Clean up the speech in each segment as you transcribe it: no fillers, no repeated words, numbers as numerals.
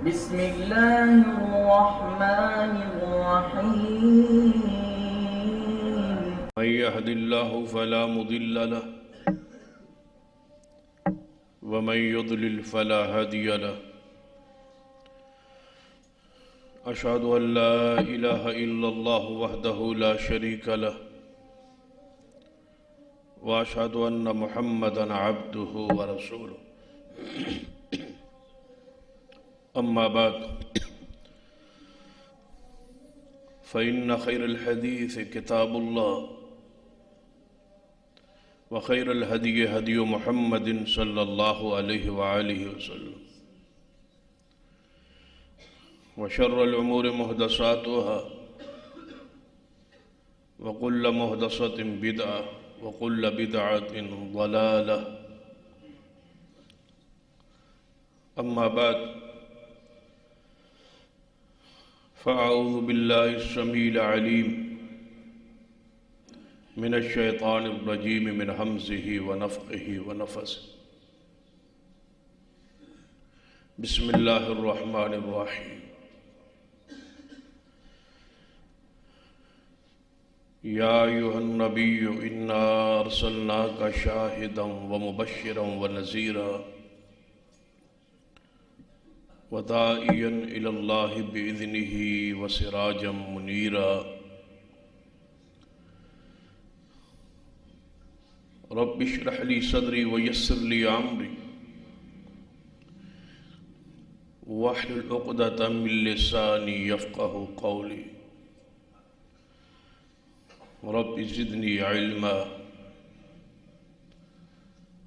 بسم الله الرحمن الرحيم. من يهد الله فلا مضل له ومن يضلل فلا هادي له. أشهد أن لا إله إلا الله وحده لا شريك له وأشهد أن محمدا عبده ورسوله. أما بعد فإن خير الحديث كتاب الله وخير الهدي هدي محمد صلى الله عليه وآله وسلم وشر الأمور محدثاتها وكل محدثة بدعة وكل بدعة ضلالة. أما بعد فأعوذ بالله السميع العليم من الشيطان الرجيم من همزه ونفخه ونفثه. بسم الله الرحمن الرحيم. يا أيها النبي إنا أرسلناك شاهدا ومبشرا ونذيرا وداعيا إلى الله بإذنه وسراجا منيرا. رب اشرح لي صدري ويسر لي أمري واحلل عقدة من لساني يفقه قولي. رب زدني علما.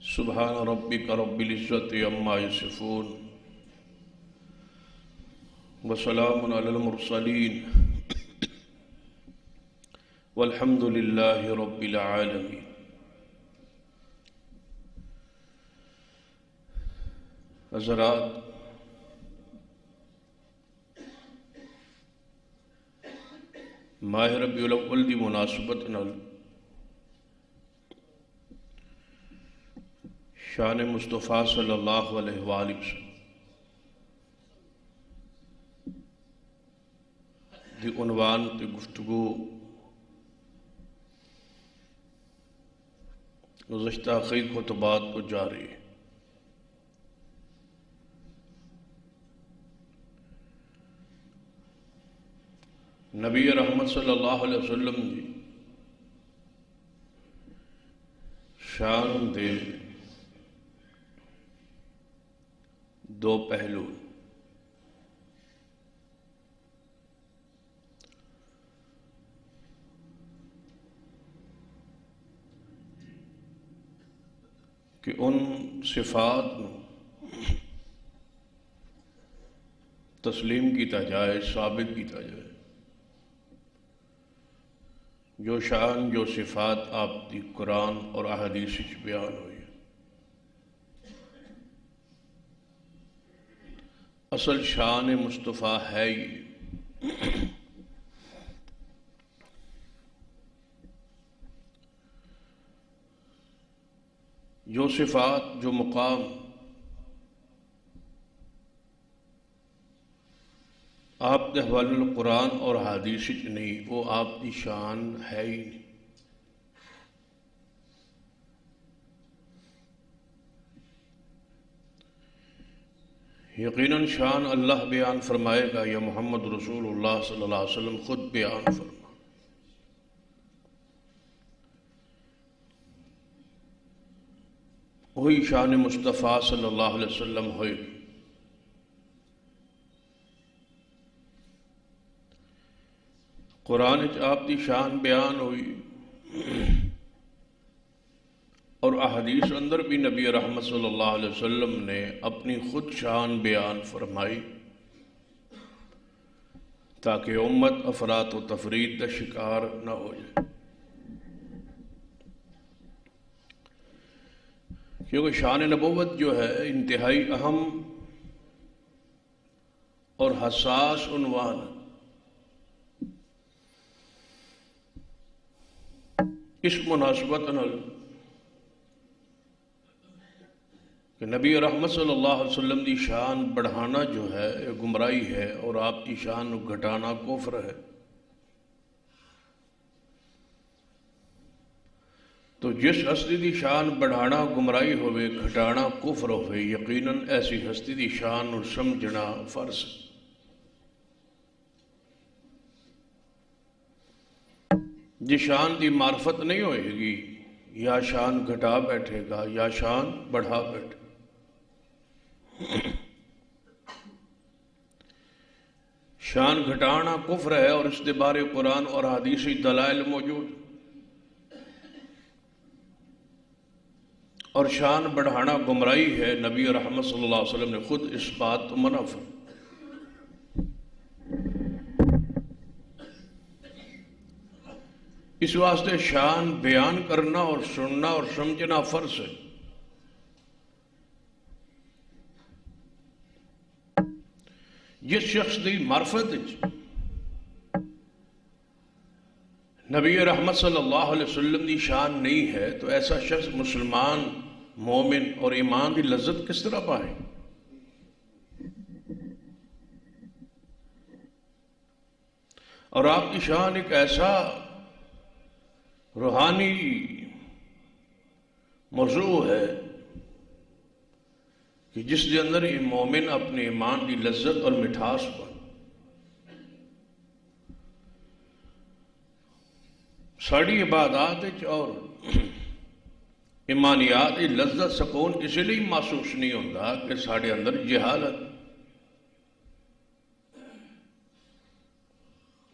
سبحان ربك رب العزة عما يصفون وسلام على المرسلين والحمد لله رب العالمين. حضرات، ماہ ربیع الاول دی مناسبت نال شان مصطفیٰ صلی اللہ علیہ وآلہ وسلم دی عنوان تے گفتگو گزشتہ کئی خطبات کو جاری ہے۔ نبی رحمت صلی اللہ علیہ وسلم دی شان دے دو پہلو، کہ ان صفات نو تسلیم کیتا جائے، ثابت کیتا جائے جو شان جو صفات آپ دی قرآن اور احادیث وچ بیان ہوئی۔ اصل شان مصطفیٰ ہے ہی جو صفات جو مقام آپ دے حوالے قرآن اور حدیث وچ نہیں، وہ آپ دی شان ہے ہی نہیں۔ یقیناً شان اللہ بیان فرمائے گا یا محمد رسول اللہ صلی اللہ علیہ وسلم خود بیان فرما۔ وہی شان مصطفیٰ صلی اللہ علیہ وسلم ہوئی۔ قرآن آپ دی شان بیان ہوئی اور احادیث اندر بھی نبی رحمت صلی اللہ علیہ وسلم نے اپنی خود شان بیان فرمائی تاکہ امت افراط و تفرید کا شکار نہ ہو جائے، کیونکہ شان نبوت جو ہے انتہائی اہم اور حساس عنوان ہے۔ اس مناسبت نال کہ کہ نبی رحمت صلی اللہ علیہ وسلم دی شان بڑھانا جو ہے یہ گمراہی ہے اور آپ کی شان گھٹانا کفر ہے۔ تو جس ہستی دی شان بڑھانا گمراہی ہوئے گھٹانا کفر ہوئے، یقیناً ایسی ہستی دی شان اور سمجھنا فرض۔ جی شان دی معرفت نہیں ہوئے گی، یا شان گھٹا بیٹھے گا یا شان بڑھا بیٹھے۔ شان گھٹانا کفر ہے اور اس کے بارے قرآن اور حدیثی دلائل موجود، اور شان بڑھانا گمراہی ہے۔ نبی رحمت صلی اللہ علیہ وسلم نے خود اس بات کو منع فرمایا۔ اس واسطے شان بیان کرنا اور سننا اور سمجھنا فرض ہے۔ جس شخص کی معرفت نبی رحمت صلی اللہ علیہ وسلم کی شان نہیں ہے تو ایسا شخص مسلمان، مومن اور ایمان کی لذت کس طرح پائے؟ اور آپ کی شان ایک ایسا روحانی موضوع ہے کہ جس کے اندر مومن اپنے ایمان کی لذت اور مٹھاس پر ساری عبادات اور ایمانیات لذت سکون اس لیے محسوس نہیں ہوتا کہ سارے اندر جہالت،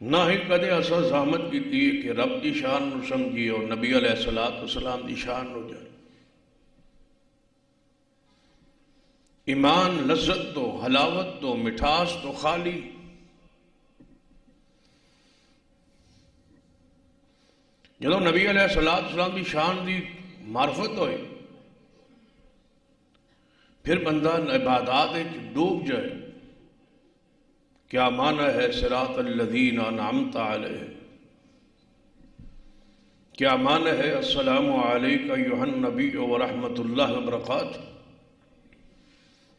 نہ ہی کدے ایسا زحمت کی کہ رب کی شان نو سمجھی اور نبی علیہ السلام کی شان نو جائے۔ ایمان لذت تو حلاوت تو مٹھاس تو خالی جدو نبی علیہ السلام کی شان دی معرفت ہوئے پھر بندہ عبادات ڈوب جائے۔ کیا معنی ہے صراط الذین انعمت علیہم؟ کیا معنی ہے السلام علیک ایھا النبی ورحمۃ اللہ وبرکاتہ؟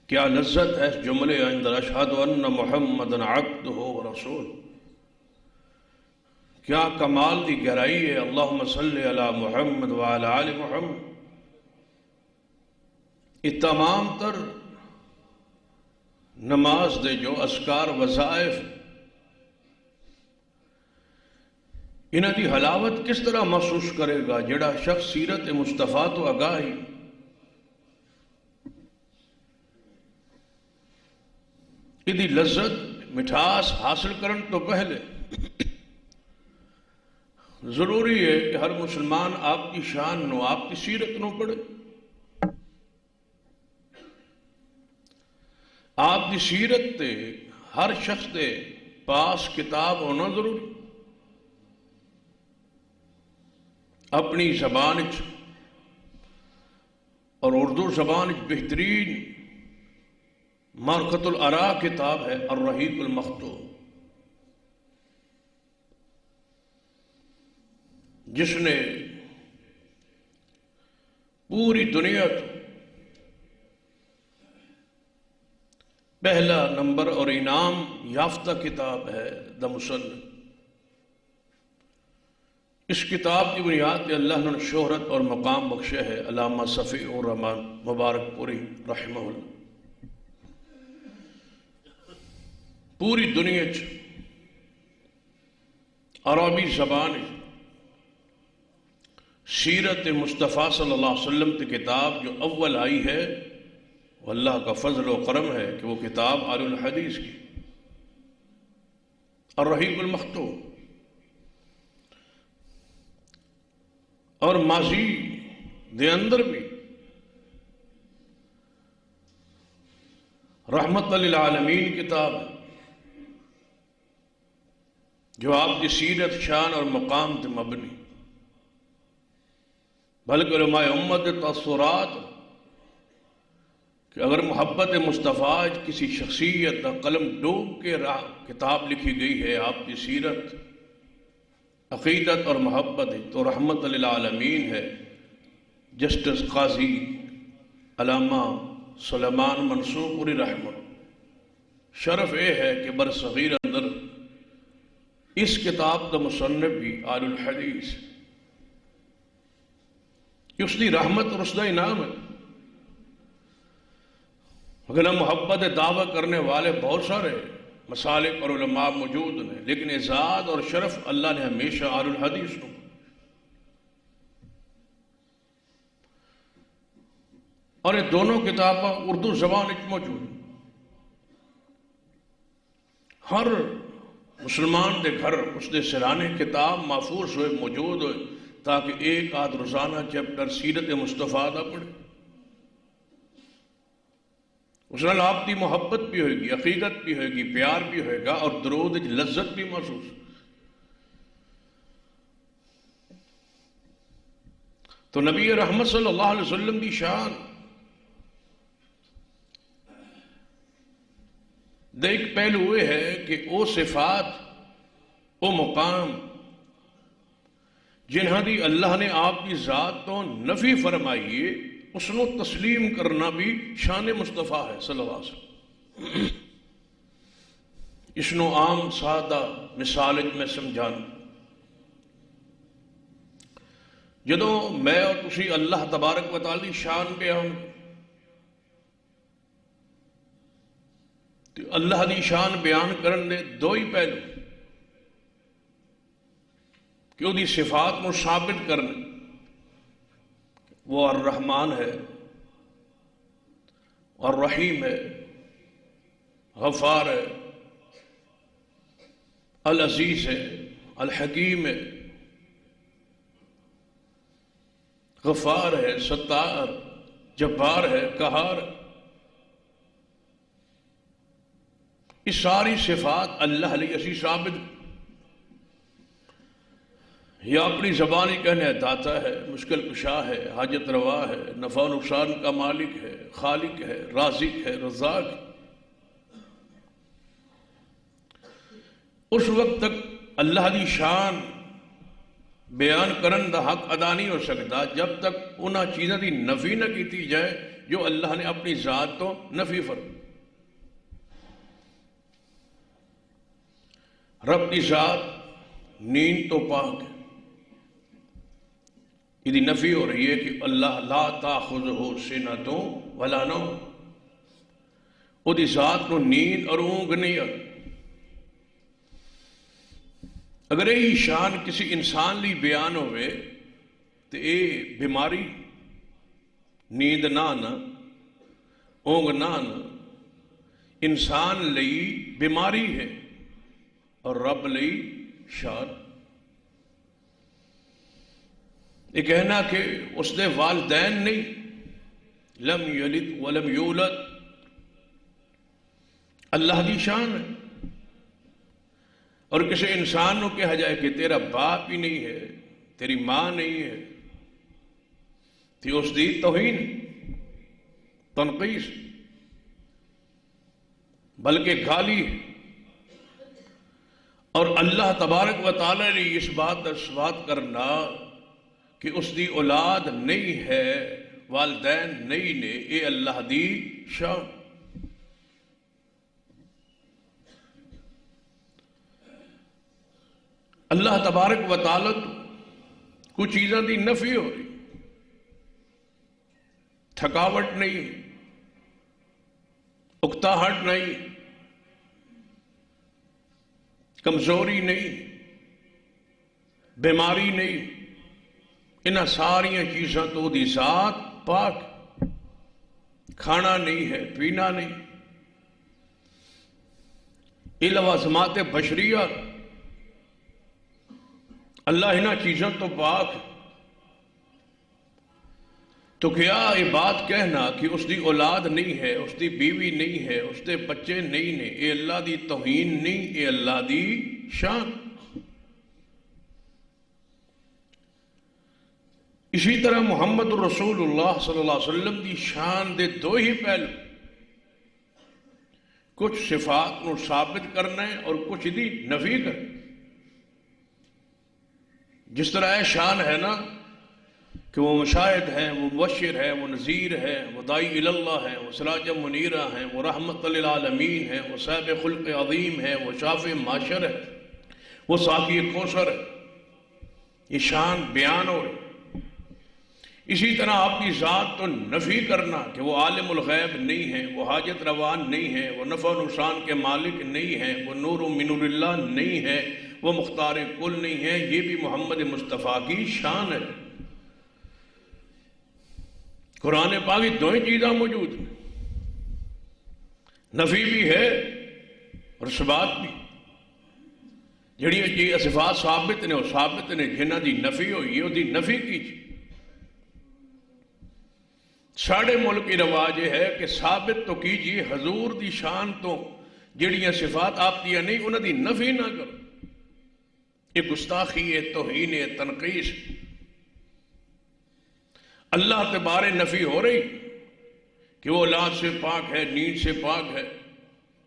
کیا لذت ہے اس جملے اندر اشہد ان محمد عبدہ ورسولہ؟ کیا کمال دی گہرائی ہے اللہم صلی علی محمد وعلی آل محمد؟ یہ تمام تر نماز دے جو اذکار وظائف انہاں دی حلاوت کس طرح محسوس کرے گا جڑا شخص سیرت مصطفیٰ تو آگاہی یہ لذت مٹھاس حاصل کرن تو پہلے ضروری ہے کہ ہر مسلمان آپ کی شان نو آپ کی سیرت نو پڑھے۔ آپ کی سیرت تے ہر شخص دے پاس کتاب ہونا ضروری، اپنی زبان اور اردو زبان بہترین معرفت الآراء کتاب ہے الرحیق المختوم، جس نے پوری دنیا کو پہلا نمبر اور انعام یافتہ کتاب ہے دا مصنف۔ اس کتاب کی بنیاد پہ اللہ نے شہرت اور مقام بخشے ہے علامہ صفی الرحمان مبارک پوری رحمہ اللہ۔ پوری دنیا عربی زبان سیرت مصطفیٰ صلی اللہ علیہ وسلم کی کتاب جو اول آئی ہے وہ اللہ کا فضل و کرم ہے کہ وہ کتاب آل الحدیث کی الرحیق المختوم، اور ماضی دے اندر بھی رحمت للعالمین کتاب ہے جو آپ کی سیرت شان اور مقام تے مبنی، بلکہ علماء امت تاثرات کہ اگر محبت مصطفیٰ کسی شخصیت کا قلم ڈوب کے کتاب لکھی گئی ہے آپ کی سیرت عقیدت اور محبت تو رحمت للعالمین ہے۔ جسٹس قاضی علامہ سلیمان منصور پوری رحمہ شرف یہ ہے کہ برصغیر اندر اس کتاب کا مصنف بھی آل الحدیث کہ اس دی رحمت اور اس دا انعام ہے. اگر محبت دعویٰ کرنے والے بہت سارے مسالک اور علماء موجود ہیں، لیکن اعزاز اور شرف اللہ نے ہمیشہ آل الحدیث کو. اور یہ دونوں کتابیں اردو زبان موجود ہیں. ہر مسلمان دے گھر اس دے سرانے کتاب محفوظ ہوئے موجود ہوئے تاکہ ایک آدھ روزانہ چیپٹر سیرت مصطفیٰ دا پڑھے. اس نال آپ کی محبت بھی ہوئے گی، عقیدت بھی ہوئے گی، پیار بھی ہوئے گا اور درود لذت بھی محسوس. تو نبی رحمت صلی اللہ علیہ وسلم کی شان ایک پہلو یہ ہے کہ وہ صفات وہ مقام جنہاں دی اللہ نے آپ کی ذات تو نفی فرمائی ہے، اس نو تسلیم کرنا بھی شان مصطفیٰ ہے صلی اللہ علیہ وسلم. اس نو عام سادہ مثال میں سمجھانا. جدوں میں اور تسی اللہ تبارک و تعالی شان بیان تو اللہ دی شان بیان کرن دے دو ہی پہلو کہ وہ دی صفات کو ثابت کرنے. وہ الرحمن ہے، الرحیم ہے، غفار ہے، العزیز ہے، الحکیم ہے، غفار ہے، ستار، جبار ہے، قہار ہے. یہ ساری صفات اللہ علیہ اسی ثابت یا اپنی زبانی کہنے داتا ہے، مشکل کشا ہے، حاجت روا ہے، نفع و نقصان کا مالک ہے، خالق ہے، رازق ہے، رزاق ہے. اس وقت تک اللہ دی شان بیان کرن دا حق ادا نہیں ہو سکتا جب تک انہاں چیزیں دی نفی نہ کیتی جائے جو اللہ نے اپنی ذات تو نفی فرمائی. رب کی ذات نیند تو پاک ہے، یہ نفی ہو رہی ہے کہ اللہ لا تاخذہ سنۃ ولا نوم، وہ دی ذات کو نیند اور اونگ نہیں ہے. اگر یہ شان کسی انسان لی بیان ہوئے تو یہ بیماری نیند نہ آنا، اونگ نہ آنا انسان لئی بیماری ہے اور رب لئی شان. یہ کہنا کہ اس نے والدین نہیں، لم یلد ولم یولد، اللہ دی شان ہے. اور کسی انسان کو کہا جائے کہ تیرا باپ ہی نہیں ہے، تیری ماں نہیں ہے، تو اس دی توہین تنقیص بلکہ گالی ہے. اور اللہ تبارک و تعالی نے اس بات کا ثبات کرنا کہ اس دی اولاد نہیں ہے، والدین نہیں نے، اے اللہ دی شان. اللہ تبارک و تعالی کچھ چیزاں دی نفی ہو رہی، تھکاوٹ نہیں، اکتاہٹ نہیں، کمزوری نہیں، بیماری نہیں. انہاں ساریاں چیزاں تو دی ذات پاک. کھانا نہیں ہے، پینا نہیں، یہ لوازمات بشریہ اللہ انہاں چیزوں تو پاک. تو کیا یہ بات کہنا کہ اس دی اولاد نہیں ہے، اس دی بیوی نہیں ہے، اس دے بچے نہیں نے، اے اللہ دی توہین نہیں، اے اللہ دی شان. اسی طرح محمد رسول اللہ صلی اللہ علیہ وسلم دی شان دے دو ہی پہلو، کچھ صفات کو ثابت کرنا ہے اور کچھ دی نفی کرنا. جس طرح ہے شان ہے نا کہ وہ مشاہد ہیں، وہ مبشر ہے، وہ نذیر ہے، وہ داعی اللہ ہے، وہ سراج منیرہ ہیں، وہ رحمت للعالمین ہے، وہ صاحب خلق عظیم ہے، وہ شافع معاشر ہے، وہ ساقی کوثر ہے۔ یہ شان بیان ہو رہی۔ اسی طرح آپ کی ذات تو نفی کرنا کہ وہ عالم الغیب نہیں ہے، وہ حاجت روان نہیں ہے، وہ نفع و نقصان کے مالک نہیں ہے، وہ نور و من نور اللہ نہیں ہے، وہ مختار کل نہیں ہے، یہ بھی محمد مصطفیٰ کی شان ہے۔ قرآن پاک دو ہی چیزاں موجود ہیں، نفی بھی ہے اور ثبات بھی۔ جڑی جی صفات ثابت نے وہ ثابت نے، جنہ دی نفی ہوئی وہ دی نفی کیجیے۔ ساڑھے ملک کی رواج یہ ہے کہ ثابت تو کیجیے حضور دی شان تو جڑیاں صفات آپ دیا نہیں انہوں دی نفی نہ کرو۔ یہ گستاخی ہے، توہین ہے، تنقیص۔ اللہ تبارے نفی ہو رہی کہ وہ اولاد سے پاک ہے، نیند سے پاک ہے،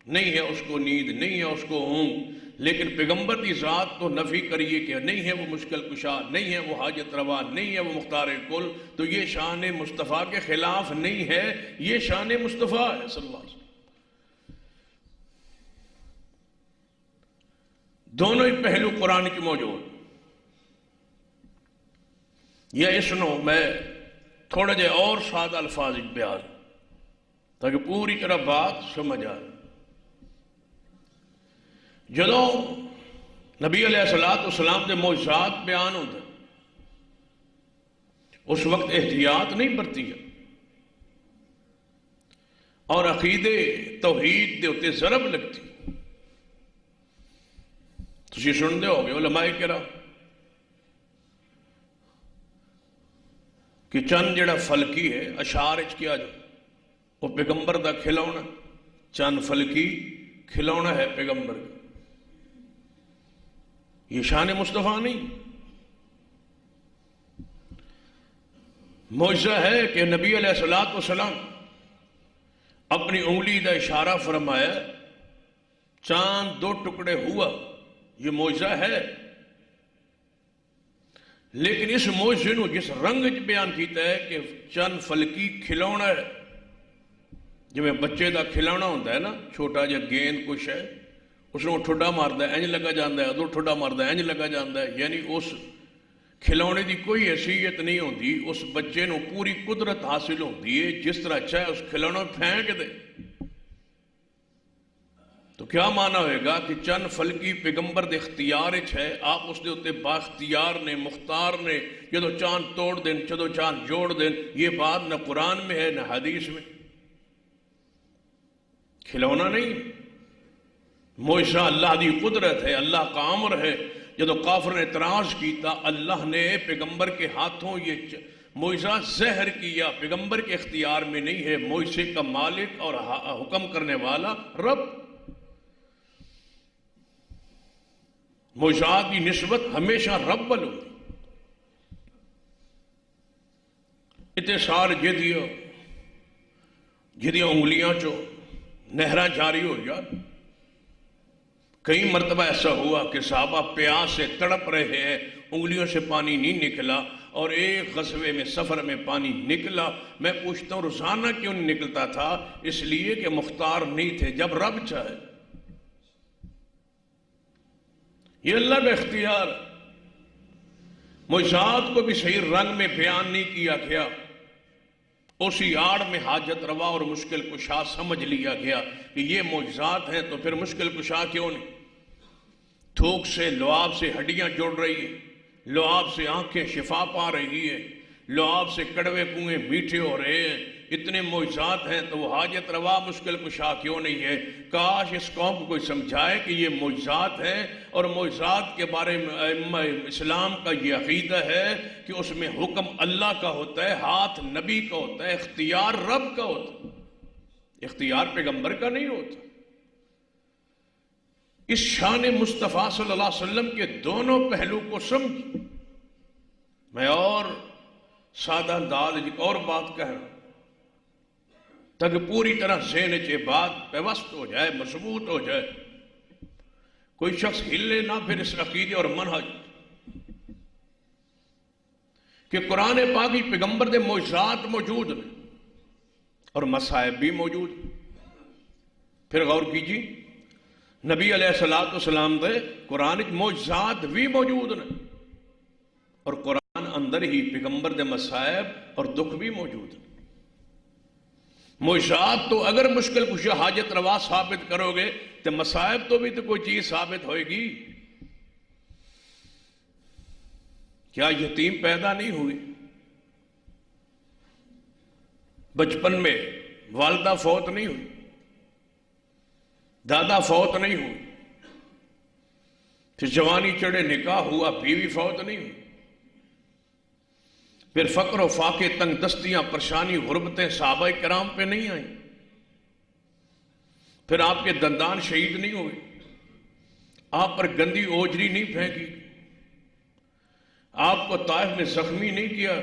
نہیں ہے اس کو نیند، نہیں ہے اس کو اونگ، لیکن پیغمبر کی ذات تو نفی کریے کہ نہیں ہے وہ مشکل کشا، نہیں ہے وہ حاجت روا، نہیں ہے وہ مختار کل، تو یہ شان مصطفیٰ کے خلاف نہیں ہے، یہ شان مصطفیٰ ہے صلی اللہ علیہ وسلم۔ دونوں ہی پہلو قرآن کی موجود۔ یہ سنو، میں تھوڑا جے اور سادہ الفاظ بیان تاکہ پوری طرح بات سمجھ آئے۔ جدوں نبی علیہ السلام کے معجزات بیان ہوتے اس وقت احتیاط نہیں برتی ہے اور عقیدے توحید دے اتے ضرب لگتی۔ تسی سنتے ہو گے علماء کرام کہ چند جڑا فلکی ہے اشعار وچ کیا جو وہ پیغمبر دا کھلونا، چند فلکی کھلونا ہے پیغمبر کا۔ یہ شان مصطفیٰ نہیں۔ معجزہ ہے کہ نبی علیہ السلام اپنی انگلی دا اشارہ فرمایا، چاند دو ٹکڑے ہوا، یہ معجزہ ہے۔ لیکن اس معجزے نو جس رنگ بیان کیتا ہے کہ چند فلکی کھلونا ہے، جو بچے دا کھلونا ہوتا ہے نا، چھوٹا جا گیند کچھ ہے، اس نے ٹھڈا ماردا ہے، انج لگا جاندا ہے، ادھر ٹھڈا ماردا ہے، انج لگا جاندا ہے، یعنی اس کھلونے دی کوئی حیثیت نہیں ہوتی، اس بچے نو پوری قدرت حاصل ہوتی ہے، جس طرح چاہے اس کھلونا پھینک دے۔ تو کیا معنی ہوئے گا کہ چند فلکی پیغمبر دے اختیار ہے، آپ اس دے اتے بااختیار نے، مختار نے، جدو چاند توڑ دیں، جدو چاند جوڑ دیں، یہ بات نہ قرآن میں ہے نہ حدیث میں۔ کھلونا نہیں، معجزہ اللہ دی قدرت ہے، اللہ کا امر ہے۔ جدو کافر نے اعتراض کیتا، اللہ نے پیغمبر کے ہاتھوں یہ معجزہ ظاہر کیا، پیغمبر کے اختیار میں نہیں ہے، معجزے کا مالک اور حکم کرنے والا رب۔ معجزات کی نسبت ہمیشہ رب بلو۔ اتنے سار جدیاں انگلیاں چو نہرہ جاری ہو جا۔ کئی مرتبہ ایسا ہوا کہ صحابہ پیاس سے تڑپ رہے ہیں، انگلیوں سے پانی نہیں نکلا، اور ایک غزوے میں سفر میں پانی نکلا۔ میں پوچھتا ہوں روزانہ کیوں نہیں نکلتا تھا؟ اس لیے کہ مختار نہیں تھے، جب رب چاہے۔ یہ اللہ کا اختیار۔ معجزات کو بھی صحیح رنگ میں بیان نہیں کیا گیا، اسی آڑ میں حاجت روا اور مشکل کشا سمجھ لیا گیا کہ یہ معجزات ہیں تو پھر مشکل کشا کیوں نہیں؟ تھوک سے لعاب سے ہڈیاں جوڑ رہی ہے، لعاب سے آنکھیں شفا پا رہی ہے، لعاب سے کڑوے کنویں میٹھے ہو رہے ہیں، اتنے معجزات ہیں تو وہ حاجت روا مشکل کشا کیوں نہیں ہے؟ کاش اس قوم کو کوئی سمجھائے کہ یہ معجزات ہیں، اور معجزات کے بارے میں اسلام کا یہ عقیدہ ہے کہ اس میں حکم اللہ کا ہوتا ہے، ہاتھ نبی کا ہوتا ہے، اختیار رب کا ہوتا ہے، اختیار پیغمبر کا نہیں ہوتا۔ اس شان مصطفیٰ صلی اللہ علیہ وسلم کے دونوں پہلو کو سمجھ۔ میں اور سادہ انداز ایک اور بات کہہ رہا ہوں تاکہ پوری طرح ذہن یہ بات پیوست ہو جائے، مضبوط ہو جائے، کوئی شخص ہلے نہ پھر اس عقیدے اور منہج۔ کہ قرآن پاک ہی پیغمبر دے معجزات موجود ہیں اور مصائب بھی موجود ہیں۔ پھر غور کیجیے، نبی علیہ السلام دے قرآن معجزات بھی موجود ہیں اور قرآن اندر ہی پیغمبر دے مصائب اور دکھ بھی موجود ہیں۔ معجزات تو اگر مشکل کشا حاجت روا ثابت کرو گے تو مصائب تو بھی تو کوئی چیز ثابت ہوئے گی۔ کیا یتیم پیدا نہیں ہوئی؟ بچپن میں والدہ فوت نہیں ہوئی، دادا فوت نہیں ہوئی، پھر جوانی چڑھے نکاح ہوا، بیوی فوت نہیں ہوئی، پھر فقر و فاقے، تنگ دستیاں، پریشانی، غربتیں صحابہ کرام پہ نہیں آئیں، پھر آپ کے دندان شہید نہیں ہوئے، آپ پر گندی اوجری نہیں پھینکی، آپ کو طائف میں زخمی نہیں کیا،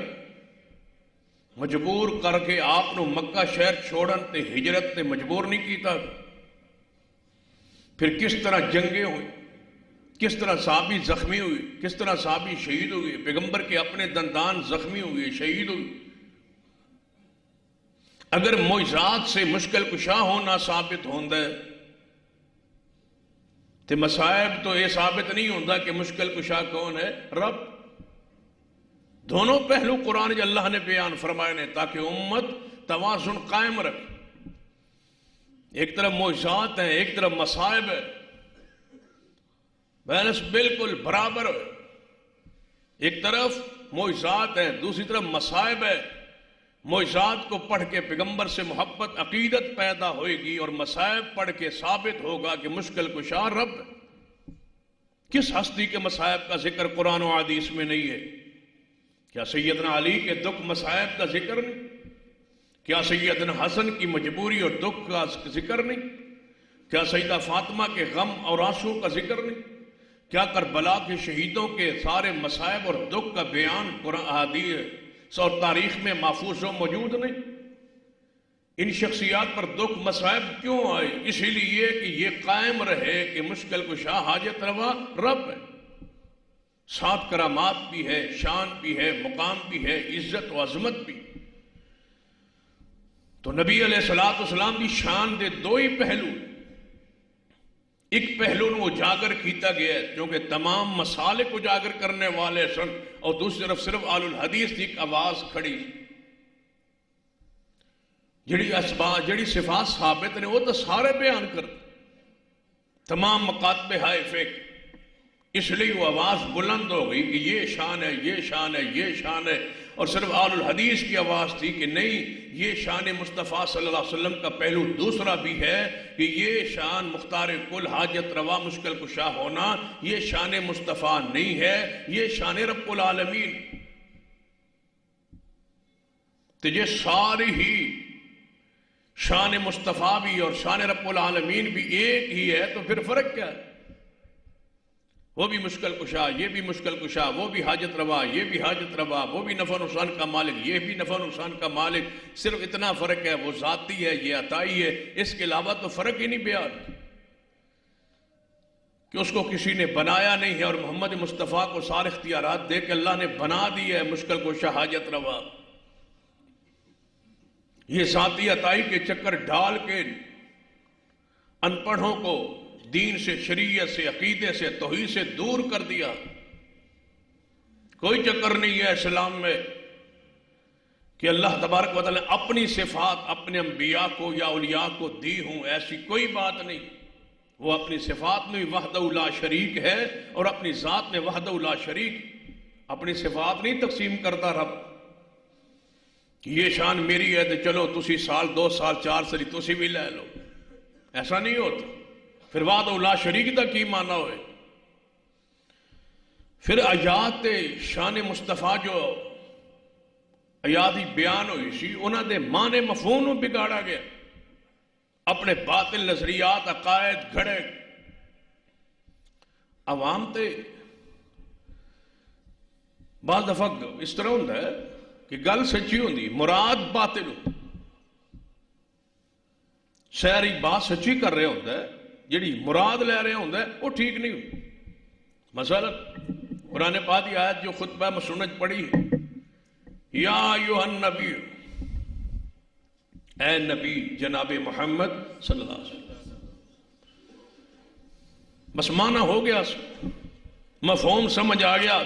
مجبور کر کے آپ نے مکہ شہر چھوڑن تے ہجرت تے مجبور نہیں کیتا۔ پھر کس طرح جنگیں ہوئی، کس طرح صحابی زخمی ہوئی، کس طرح صحابی شہید ہوئے، پیغمبر کے اپنے دندان زخمی ہوئے، شہید ہوئے۔ اگر معجزات سے مشکل کشا ہونا ثابت ہوندہ ہے تو مصائب تو یہ ثابت نہیں ہوندہ کہ مشکل کشا کون ہے؟ رب۔ دونوں پہلو قرآن اللہ نے بیان فرمائے نے تاکہ امت توازن قائم رکھے۔ ایک طرف معجزات ہیں، ایک طرف مصائب ہے، بیلنس بالکل برابر ہے۔ ایک طرف معجزات ہیں، دوسری طرف مصائب ہے۔ معجزات کو پڑھ کے پیغمبر سے محبت عقیدت پیدا ہوئے گی اور مصائب پڑھ کے ثابت ہوگا کہ مشکل کشا رب ہے۔ کس ہستی کے مصائب کا ذکر قرآن و حدیث میں نہیں ہے؟ کیا سیدنا علی کے دکھ مصائب کا ذکر نہیں؟ کیا سیدنا حسن کی مجبوری اور دکھ کا ذکر نہیں؟ کیا سیدہ فاطمہ کے غم اور آنسو کا ذکر نہیں؟ کیا کربلا کے شہیدوں کے سارے مصائب اور دکھ کا بیان قرآن حدیث اور تاریخ میں محفوظ و موجود نہیں؟ ان شخصیات پر دکھ مصائب کیوں آئے؟ اسی لیے کہ یہ قائم رہے کہ مشکل کشا حاجت روا رب ہے۔ ساتھ کرامات بھی ہے، شان بھی ہے، مقام بھی ہے، عزت و عظمت بھی۔ تو نبی علیہ السلام کی شان دے دو ہی پہلو، ایک پہلو نو اجاگر کیتا گیا ہے کیونکہ تمام مسالک اجاگر کرنے والے سن، اور دوسری طرف صرف آل الحدیث کی ایک آواز کھڑی، جڑی صفات ثابت نے وہ تو سارے بیان کر تمام مکاتب ہائف ایک، اس لیے وہ آواز بلند ہو گئی کہ یہ شان ہے، یہ شان ہے، یہ شان ہے، اور صرف آل الحدیث کی آواز تھی کہ نہیں، یہ شان مصطفیٰ صلی اللہ علیہ وسلم کا پہلو دوسرا بھی ہے کہ یہ شان مختار کل حاجت روا مشکل کشا ہونا، یہ شان مصطفیٰ نہیں ہے، یہ شان رب العالمین۔ تو یہ ساری ہی شان مصطفیٰ بھی اور شان رب العالمین بھی ایک ہی ہے، تو پھر فرق کیا ہے؟ وہ بھی مشکل کشا، یہ بھی مشکل کشا، وہ بھی حاجت روا، یہ بھی حاجت روا، وہ بھی نفع نقصان کا مالک، یہ بھی نفع نقصان کا مالک۔ صرف اتنا فرق ہے، وہ ذاتی ہے، یہ عطائی ہے، اس کے علاوہ تو فرق ہی نہیں بیان کہ اس کو کسی نے بنایا نہیں ہے، اور محمد مصطفیٰ کو سارے اختیارات دے کے اللہ نے بنا دی ہے مشکل کشا حاجت روا۔ یہ ذاتی عطائی کے چکر ڈال کے ان پڑھوں کو دین سے، شریعت سے، عقیدے سے، توحید سے دور کر دیا۔ کوئی چکر نہیں ہے اسلام میں کہ اللہ تبارک و تعالیٰ نے اپنی صفات اپنے انبیاء کو یا اولیاء کو دی ہوں، ایسی کوئی بات نہیں۔ وہ اپنی صفات میں وحدہ لا شریک ہے اور اپنی ذات میں وحدہ لا شریک۔ اپنی صفات نہیں تقسیم کرتا رب کہ یہ شان میری ہے تو چلو تسی سال 2 سال 4 سال تسی بھی لے لو، ایسا نہیں ہوتا۔ پھر وحدہ لا شریک دا کی معنی ہوئے؟ پھر آیات شان مصطفیٰ جو آیاتی بیان ہوئی سی، انہوں نے معنی مفہوم بگاڑا گیا، اپنے باطل نظریات عقائد گھڑے عوام تے۔ بعض دفعہ اس طرح ہوتا ہے کہ گل سچی ہوندی، مراد باطل ہوتی، شہری بات سچی کر رہے ہوتا ہے، جڑی مراد لے رہے ہوتا ہے وہ ٹھیک نہیں ہوتی۔ مثلا قرآن پاک کی آیت جو خطبہ مسنت پڑھی ہے یا ایھا النبی، اے نبی جناب محمد صلی اللہ علیہ وسلم. بس معنی ہو گیا، مفہوم سمجھ آ گیا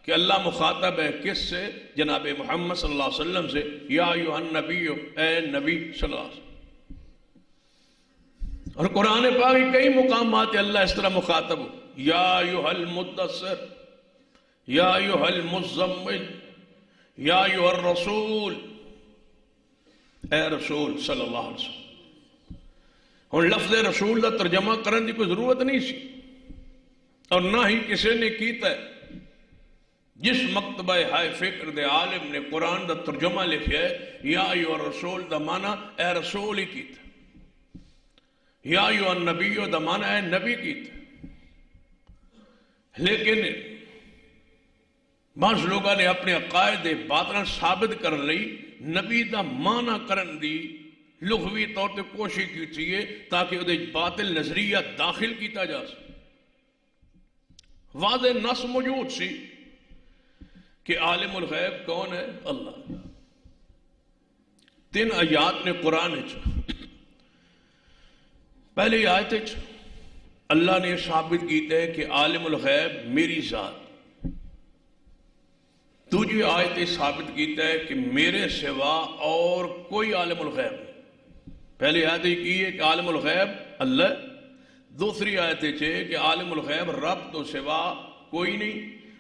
کہ اللہ مخاطب ہے کس سے؟ جناب محمد صلی اللہ علیہ وسلم سے. یا ایھا النبی، اے نبی صلی اللہ علیہ وسلم. اور قرآن پاک کی کئی مقامات اللہ اس طرح مخاطب ہو. یا ایھا المدثر، یا ایھا المزمل، یا ایھا الرسول، اے رسول صلی اللہ علیہ وسلم. اور لفظ رسول کا ترجمہ کرنے کی کوئی ضرورت نہیں سی، اور نہ ہی کسی نے کیتا ہے. جس مکتبہ ہائے فکر دے عالم نے قرآن دا ترجمہ لکھیا ہے، یا ایھا الرسول دا معنی اے رسول ہی کیتا، یا ایھا النبی دا معنی اے نبی کیتا. لیکن بعض لوگوں نے اپنے عقائد باطل ثابت کرن لئی نبی دا معنی کرن دی لغوی طور تے کوشش کی ہے تاکہ وہ باطل نظریہ داخل کیتا جا سکے. واضح نص موجود سی کہ عالم الغیب کون ہے؟ اللہ. 3 آیات نے قرآن پہلی آیت اللہ نے ثابت کیتا ہے کہ عالم الغیب میری ذات. دوسری آیت ثابت کیتا ہے کہ میرے سوا اور کوئی عالم الغیب نہیں. پہلی آیت یہ کی ہے کہ عالم الغیب اللہ. دوسری آیت کہ عالم الغیب رب تو سوا کوئی نہیں.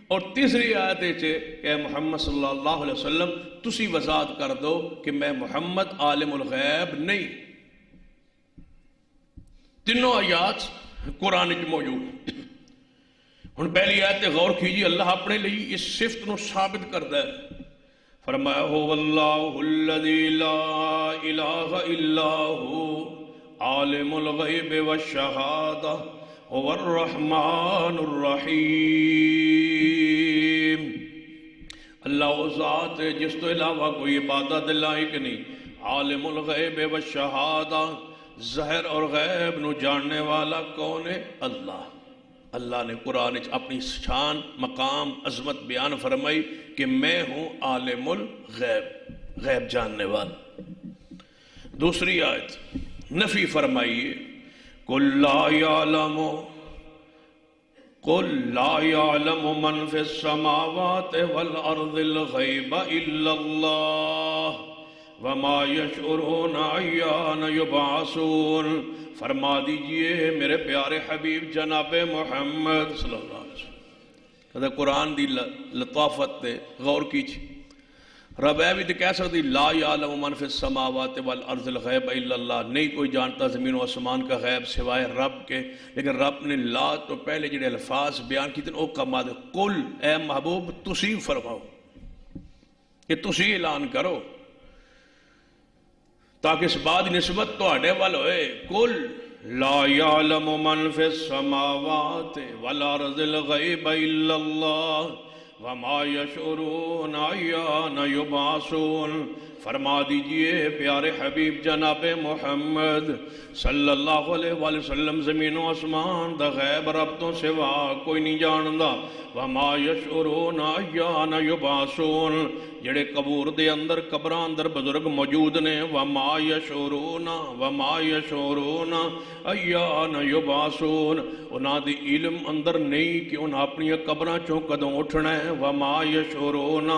اور تیسری آیت کہ محمد صلی اللہ علیہ وسلم تسی وضاحت کر دو کہ میں محمد عالم الغیب نہیں. تینوں آیات قرآن کی موجود. ہن پہلی آیت غور کیجیے، اللہ اپنے لیے اس صفت نو ثابت کرتا ہے. فرمایا هو اللہ الذی لا الہ الا هو عالم الغیب والشہادہ هو الرحمن الرحیم. اللہ وہ ذات ہے جس تو علاوہ کوئی عبادت لائق نہیں، عالم الغیب والشہادہ، ظاہر اور غیب نو جاننے والا کون ہے؟ اللہ. اللہ نے قرآن اپنی شان، مقام، عظمت بیان فرمائی کہ میں ہوں عالم الغیب، غیب جاننے والا. دوسری آیت نفی فرمائیے، قل لا يعلم من في السماوات والارض الغیب الا اللہ وما يشعرون ایان یبعثون. فرما دیجئے میرے پیارے حبیب جناب محمد صلی اللہ علیہ وسلم. کہتا قرآن دی لطافت تے غور کیجئے. رب اے بھی تو کہہ سکتی لا یعلم من فی السماوات والارض الغیب الا اللہ، نہیں کوئی جانتا زمین و آسمان کا غیب سوائے رب کے. لیکن رب نے لا تو پہلے جڑے الفاظ بیان کیتے ہیں وہ کما دے. قل اے محبوب تسی فرماؤ، کہ تسی اعلان کرو تاکہ اس بات نسبت تو اڈے وال ہوئے. قل لا یعلم من فی السماوات والارض الغیب الا اللہ وما یشعرون ایان یبعثون. فرما دیجئے پیارے حبیب جناب محمد صلی اللہ علیہ وآلہ وسلم زمین و آسمان دا غیب رب تو سوا کوئی نہیں جاندا. وما یشعرون ایان یبعثون، جڑے قبور دے اندر قبراں اندر بزرگ موجود نے. وما یشعرون ایان یبعثون، انہاں دی علم اندر نہیں کہ انہاں اپنی قبراں چوں کدوں اٹھنا ہے. وما یشعرون،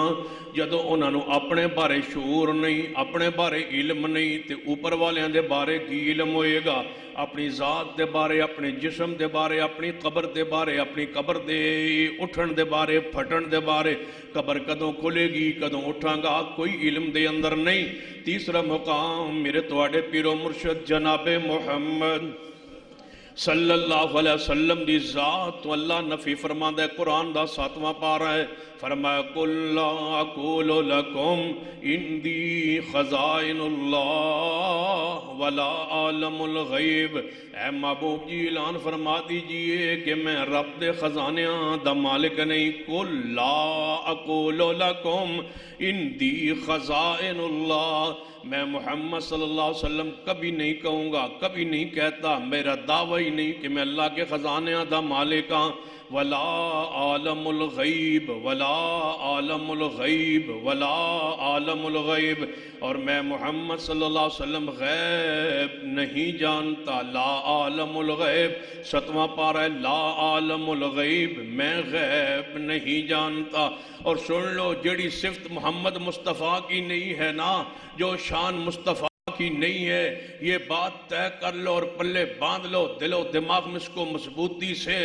جدوں انہاں نو اپنے بارے شعور نہیں، اپنے بارے علم نہیں، تے اوپر والیاں دے بارے کی علم ہوئے گا؟ اپنی ذات دے بارے، اپنے جسم دے بارے، اپنی قبر دے بارے، اپنی قبر دے اٹھن دے بارے، پھٹن دے بارے، قبر کدوں کھلے گی، کدوں اٹھاں گا، کوئی علم دے اندر نہیں. تیسرا مقام میرے تواڈے پیر و مرشد جناب محمد صلی اللہ علیہ وسلم دی ذات تو اللہ نفی فرماندہ ہے. قرآن دا 7واں پارہ ہے. فرمایا قل لا اقول لکم عندی خزائن اللہ ولا عالم الغیب. اے محبوب جی اعلان فرما دیجئے کہ میں رب دے خزانیاں دا مالک نہیں. قل لا اقول لکم عندی خزائن اللہ، میں محمد صلی اللہ علیہ وسلم کبھی نہیں کہوں گا، کبھی نہیں کہتا، میرا دعویٰ ہی نہیں کہ میں اللہ کے خزانیاں دا مالک ہاں. ولا عالم الغیب ولا عالم الغیب ولا عالم الغیب، اور میں محمد صلی اللہ علیہ وسلم غیب نہیں جانتا. لا عالم الغیب، 7واں پارہ ہے، لا عالم الغیب، میں غیب نہیں جانتا. اور سن لو، جڑی صفت محمد مصطفیٰ کی نہیں ہے نا، جو شان مصطفیٰ کی نہیں ہے، یہ بات طے کر لو اور پلے باندھ لو. دل و دماغ میں اس کو مضبوطی سے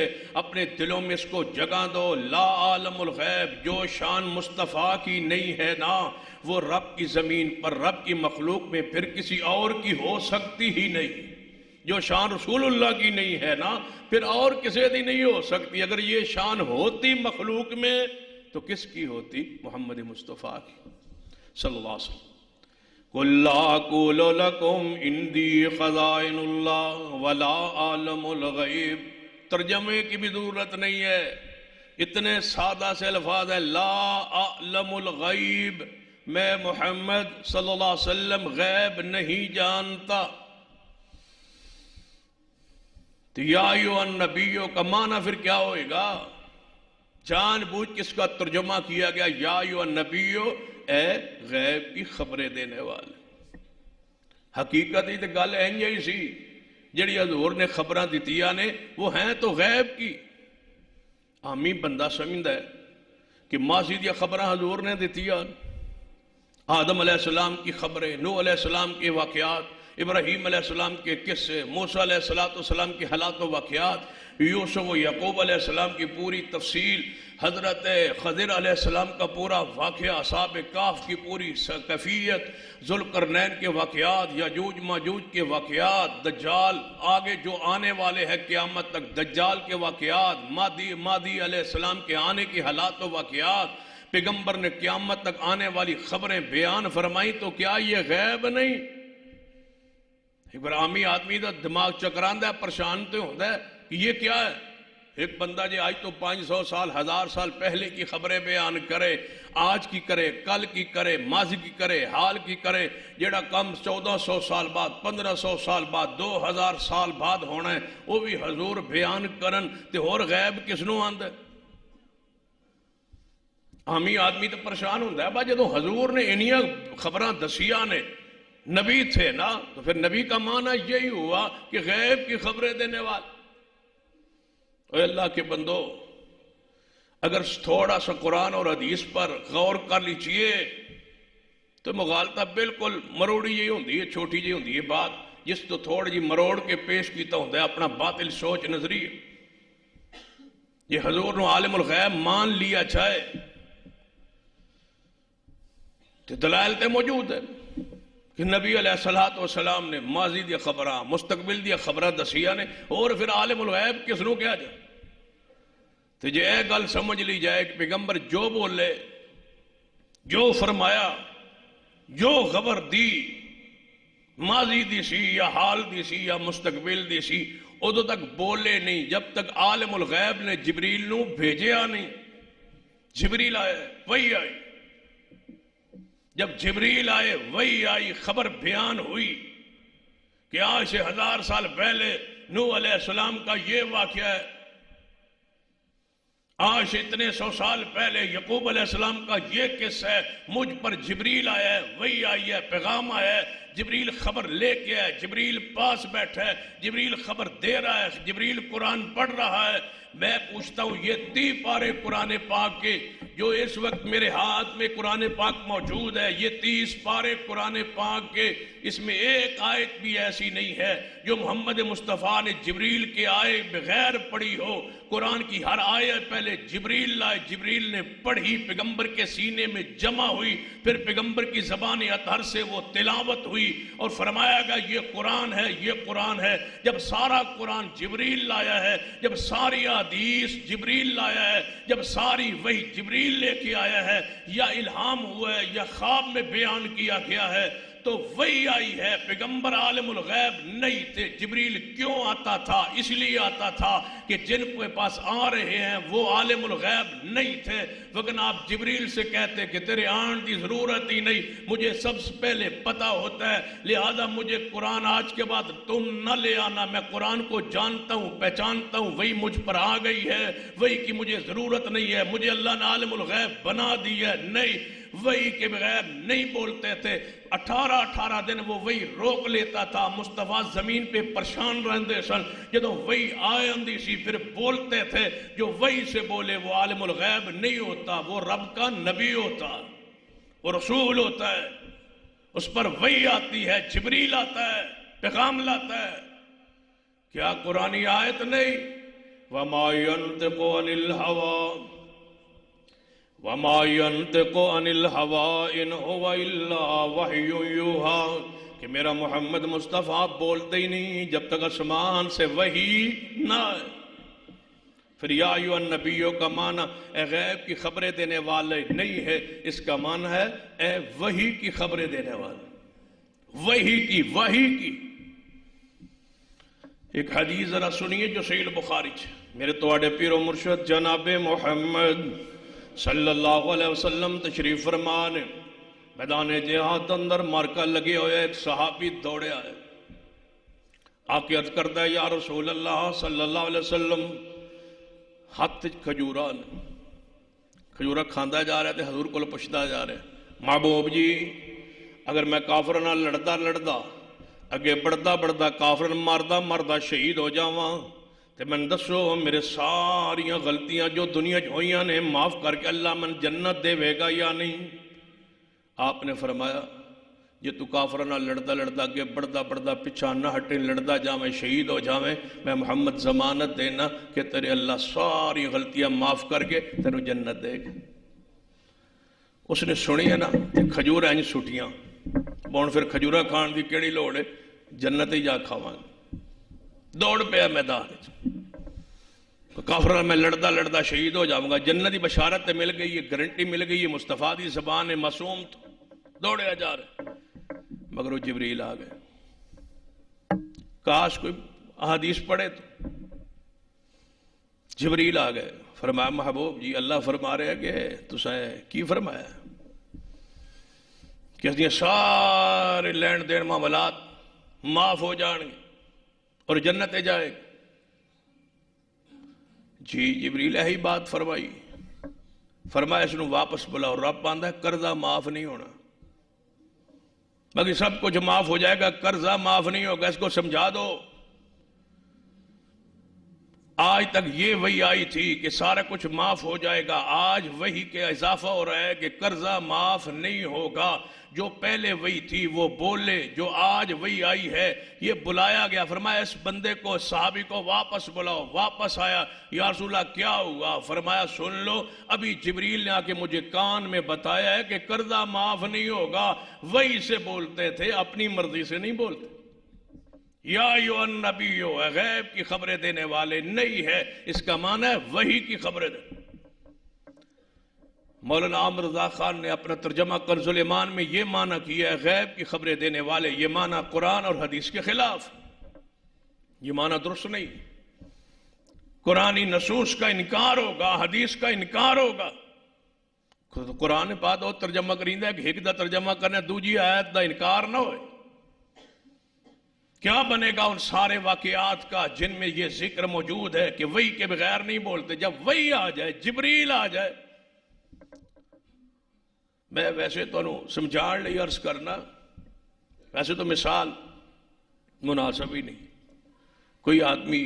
اپنے دلوں میں اس کو جگہ دو. لا عالم الغیب، جو شان مصطفیٰ کی نہیں ہے نا، وہ رب کی زمین پر، رب کی مخلوق میں پھر کسی اور کی ہو سکتی ہی نہیں. جو شان رسول اللہ کی نہیں ہے نا، پھر اور کسی دی نہیں ہو سکتی. اگر یہ شان ہوتی مخلوق میں تو کس کی ہوتی؟ محمد مصطفیٰ کی صلی اللہ علیہ وسلم. قُلْ لَا أَقُولُ لَكُمْ عِنْدِي خَزَائِنُ اللَّهِ وَلَا أَعْلَمُ الْغَيْبَ. ترجمے کی بھی ضرورت نہیں ہے، اتنے سادہ سے الفاظ ہیں. لا اعلم الغیب، میں محمد صلی اللہ علیہ وسلم غیب نہیں جانتا. تو یا ایھا النبی کا معنی پھر کیا ہوئے گا؟ جان بوجھ کس کا ترجمہ کیا گیا، یا ایھا النبی، اے غیب کی خبریں دینے والے. حقیقت ہی تو گل اینج سی، جڑی حضور نے خبراں دتیاں نے وہ ہیں تو غیب کی. عامی بندہ سمجھدا ہے کہ ماضی دی خبراں حضور نے دتیاں، آدم علیہ السلام کی خبریں، نوح علیہ السلام کے واقعات، ابراہیم علیہ السلام کے قصے، موسیٰ علیہ السلام کے حالات و واقعات، یوسف و یعقوب علیہ السلام کی پوری تفصیل، حضرت خضر علیہ السلام کا پورا واقعہ، اصحاب کہف کی پوری کیفیت، ذوالقرنین کے واقعات، یاجوج ماجوج کے واقعات، دجال آگے جو آنے والے ہیں قیامت تک، دجال کے واقعات، مہدی علیہ السلام کے آنے کی حالات و واقعات. پیغمبر نے قیامت تک آنے والی خبریں بیان فرمائی. تو کیا یہ غیب نہیں؟ ایک بار عامی آدمی دا دماغ چکراندہ ہے، پریشان تو ہوتا ہے کہ یہ کیا ہے. ایک بندہ جی آج تو 500 سال 1000 سال پہلے کی خبریں بیان کرے، آج کی کرے، کل کی کرے، ماضی کی کرے، حال کی کرے. جیڑا کم 1400 سال بعد، 1500 سال بعد، 2000 سال بعد ہونا ہے، وہ بھی حضور بیان کرن تے اور غیب کس نو آندا ہے؟ عامی آدمی تو پریشان ہوتا ہے. با جدو حضور نے انہی خبراں دسیاں نے، نبی تھے نا، تو پھر نبی کا معنی یہی ہوا کہ غیب کی خبریں دینے والے. اے اللہ کے بندو، اگر تھوڑا سا قرآن اور حدیث پر غور کر لیجئے تو مغالطہ بالکل مروڑی یہی ہوندی ہے، چھوٹی جی ہوندی ہے بات، جس تو تھوڑی جی مروڑ کے پیش کیتا ہوتا ہے اپنا باطل سوچ نظریہ. یہ حضور نے عالم الغیب مان لیا چاہے تو دلائل تے موجود ہے کہ نبی علیہ السلام نے ماضی دیا خبراں، مستقبل دیا خبراں دسیاں نے، اور پھر عالم الغیب کس نو کیا جائے. تو جے اے گل سمجھ لی جائے کہ پیغمبر جو بولے، جو فرمایا، جو خبر دی، ماضی دی سی یا حال دی سی یا مستقبل دی سی، ادو تک بولے نہیں جب تک عالم الغیب نے جبریل نو بھیجیا نہیں. جبریل آئے، وہی آئی. جب جبریل آئے، وہی آئی، خبر بیان ہوئی کہ آج سے 1000 سال پہلے نوح علیہ السلام کا یہ واقعہ ہے، آج سے اتنے 100 سال پہلے یعقوب علیہ السلام کا یہ قصہ ہے. مجھ پر جبریل آیا ہے، وہی آئی ہے، پیغام آیا ہے. جبریل خبر لے کے آئے، جبریل پاس بیٹھا ہے، جبریل خبر دے رہا ہے، جبریل قرآن پڑھ رہا ہے. میں پوچھتا ہوں یہ 30 پارے قرآن پاک کے جو اس وقت میرے ہاتھ میں قرآن پاک موجود ہے، یہ 30 پارے قرآن پاک کے، اس میں ایک آیت بھی ایسی نہیں ہے جو محمد مصطفیٰ نے جبریل کے آئے بغیر پڑھی ہو. قرآن کی ہر آیت پہلے جبریل لائے، جبریل نے پڑھی، پیغمبر کے سینے میں جمع ہوئی، پھر پیغمبر کی زبان اطہر سے وہ تلاوت ہوئی اور فرمایا گیا یہ قرآن ہے، یہ قرآن ہے. جب سارا قرآن جبریل لایا ہے، جب ساری حدیث جبریل لایا ہے، جب ساری وحی جبریل لے کے آیا ہے، یا الہام ہوا ہے یا خواب میں بیان کیا گیا ہے، تو وہی آئی ہے. پیغمبر عالم الغیب نہیں تھے. جبریل کیوں آتا تھا؟ اس لیے آتا تھا کہ جن کے پاس آ رہے ہیں وہ عالم الغیب نہیں تھے. وگن آپ جبریل سے کہتے کہ تیرے آن کی ضرورت ہی نہیں، مجھے سب سے پہلے پتا ہوتا ہے، لہذا مجھے قرآن آج کے بعد تم نہ لے آنا. میں قرآن کو جانتا ہوں، پہچانتا ہوں، وہی مجھ پر آ گئی ہے، وہی کی مجھے ضرورت نہیں ہے. مجھے اللہ نے عالم الغیب بنا دی ہے. نہیں، وہی کے بغیر نہیں بولتے تھے. 18 دن وہ وہی روک لیتا تھا. مصطفیٰ زمین پہ پریشان رہندے سن. جدو وہی آئے اندی سی پھر بولتے تھے. جو وہی سے بولے وہ عالم الغیب نہیں ہوتا، وہ رب کا نبی ہوتا، وہ رسول ہوتا ہے. اس پر وہی آتی ہے، جبریل آتا ہے، پیغام لاتا ہے. کیا قرآنی آیت نہیں؟ وَمَا يَنْتِقُ عَنِ الْهَوَىٰ وَمَا يَنْتِقُ عَنِ الْهَوَىٰ إِنْ هُوَ إِلَّا وَحْيٌ يُوحَىٰ کہ میرا محمد مصطفیٰ بولتے ہی نہیں جب تک آسمان سے وحی نہ آئے. پھر یا ایھا النبیوں کا معنی اے غیب کی خبریں دینے والے نہیں ہے، اس کا معنی ہے اے وحی کی خبریں دینے والے. وحی کی ایک حدیث ذرا سنیے جو صحیح البخاری میرے توڑے پیر و مرشد جناب محمد صلی اللہ علیہ وسلم تشریف فرمانے. میدان جہاد اندر مارکا لگے ہوئے ایک صحابی دوڑے آئے، آ کے عرض کرتا ہے یا رسول اللہ صلی اللہ علیہ وسلم ہاتھ کھجورا کھاندا جا رہا تھے. حضور کو پوچھتا جا رہا ہے محبوب جی اگر میں کافر نہ لڑدا اگے بڑھدا کافر ماردا شہید ہو جاواں تے من دسو میرے ساریاں غلطیاں جو دنیا ہوئیاں نے معاف کر کے اللہ من جنت دے وے گا یا نہیں؟ آپ نے فرمایا جے تو کافر نہ لڑدا اگے بڑھدا پیچھا نہ ہٹے لڑدا جاویں شہید ہو جاویں میں محمد ضمانت دینا کہ تیرے اللہ ساری غلطیاں معاف کر کے تینوں جنت دے گا. اس نے سنی ہے نا کھجور ہیں سٹیاں بون پھر کھجورا کھان دی کیڑی لوڑ ہے، جنت ہی جا کھاواں. دوڑ پیا میدان کافر میں لڑدا شہید ہو جاؤں گا، جنت کی بشارت مل گئی ہے، گارنٹی مل گئی ہے، مصطفیٰ دی زبان ہے معصوم. تو دوڑیا جا رہے مگر وہ جبریل آ گئے. کاش کوئی احادیث پڑھے تو جبریل آ گئے. فرمایا محبوب جی اللہ فرما رہے کہ تسیں کی فرمایا کہ اس سارے لین دین معاملات معاف ہو جان گے اور جنت جائے گی. جی جبریل یہی بات فرمائی. فرمایا اس نو واپس بلاؤ. رب آندا ہے قرضہ معاف نہیں ہونا، باقی سب کچھ معاف ہو جائے گا، قرضہ معاف نہیں ہوگا. اس کو سمجھا دو. آج تک یہ وہی آئی تھی کہ سارا کچھ معاف ہو جائے گا، آج وہی کے اضافہ ہو رہا ہے کہ قرضہ معاف نہیں ہوگا. جو پہلے وہی تھی وہ بولے، جو آج وہی آئی ہے یہ بلایا گیا. فرمایا اس بندے کو صحابی کو واپس بلاؤ. واپس آیا. یا رسول اللہ کیا ہوا؟ فرمایا سن لو ابھی جبریل نے آ کے مجھے کان میں بتایا ہے کہ قرضہ معاف نہیں ہوگا. وہی سے بولتے تھے، اپنی مرضی سے نہیں بولتے. یا ایھا النبی غیب کی خبریں دینے والے نہیں ہے، اس کا معنی ہے وحی کی خبریں دے. مولانا عامر رضا خان نے اپنا ترجمہ کنز الایمان میں یہ معنی کیا ہے غیب کی خبریں دینے والے. یہ معنی قرآن اور حدیث کے خلاف، یہ معنی درست نہیں. قرآنی نصوص کا انکار ہوگا، حدیث کا انکار ہوگا. قرآن پاک اور ترجمہ کریندا ہے کہ ایک دا ترجمہ کرنا دوجی آیت دا انکار نہ ہوئے. کیا بنے گا ان سارے واقعات کا جن میں یہ ذکر موجود ہے کہ وحی کے بغیر نہیں بولتے؟ جب وحی آ جائے، جبریل آ جائے. میں ویسے تو سمجھان لئی عرض کرنا، ویسے تو مثال مناسب ہی نہیں. کوئی آدمی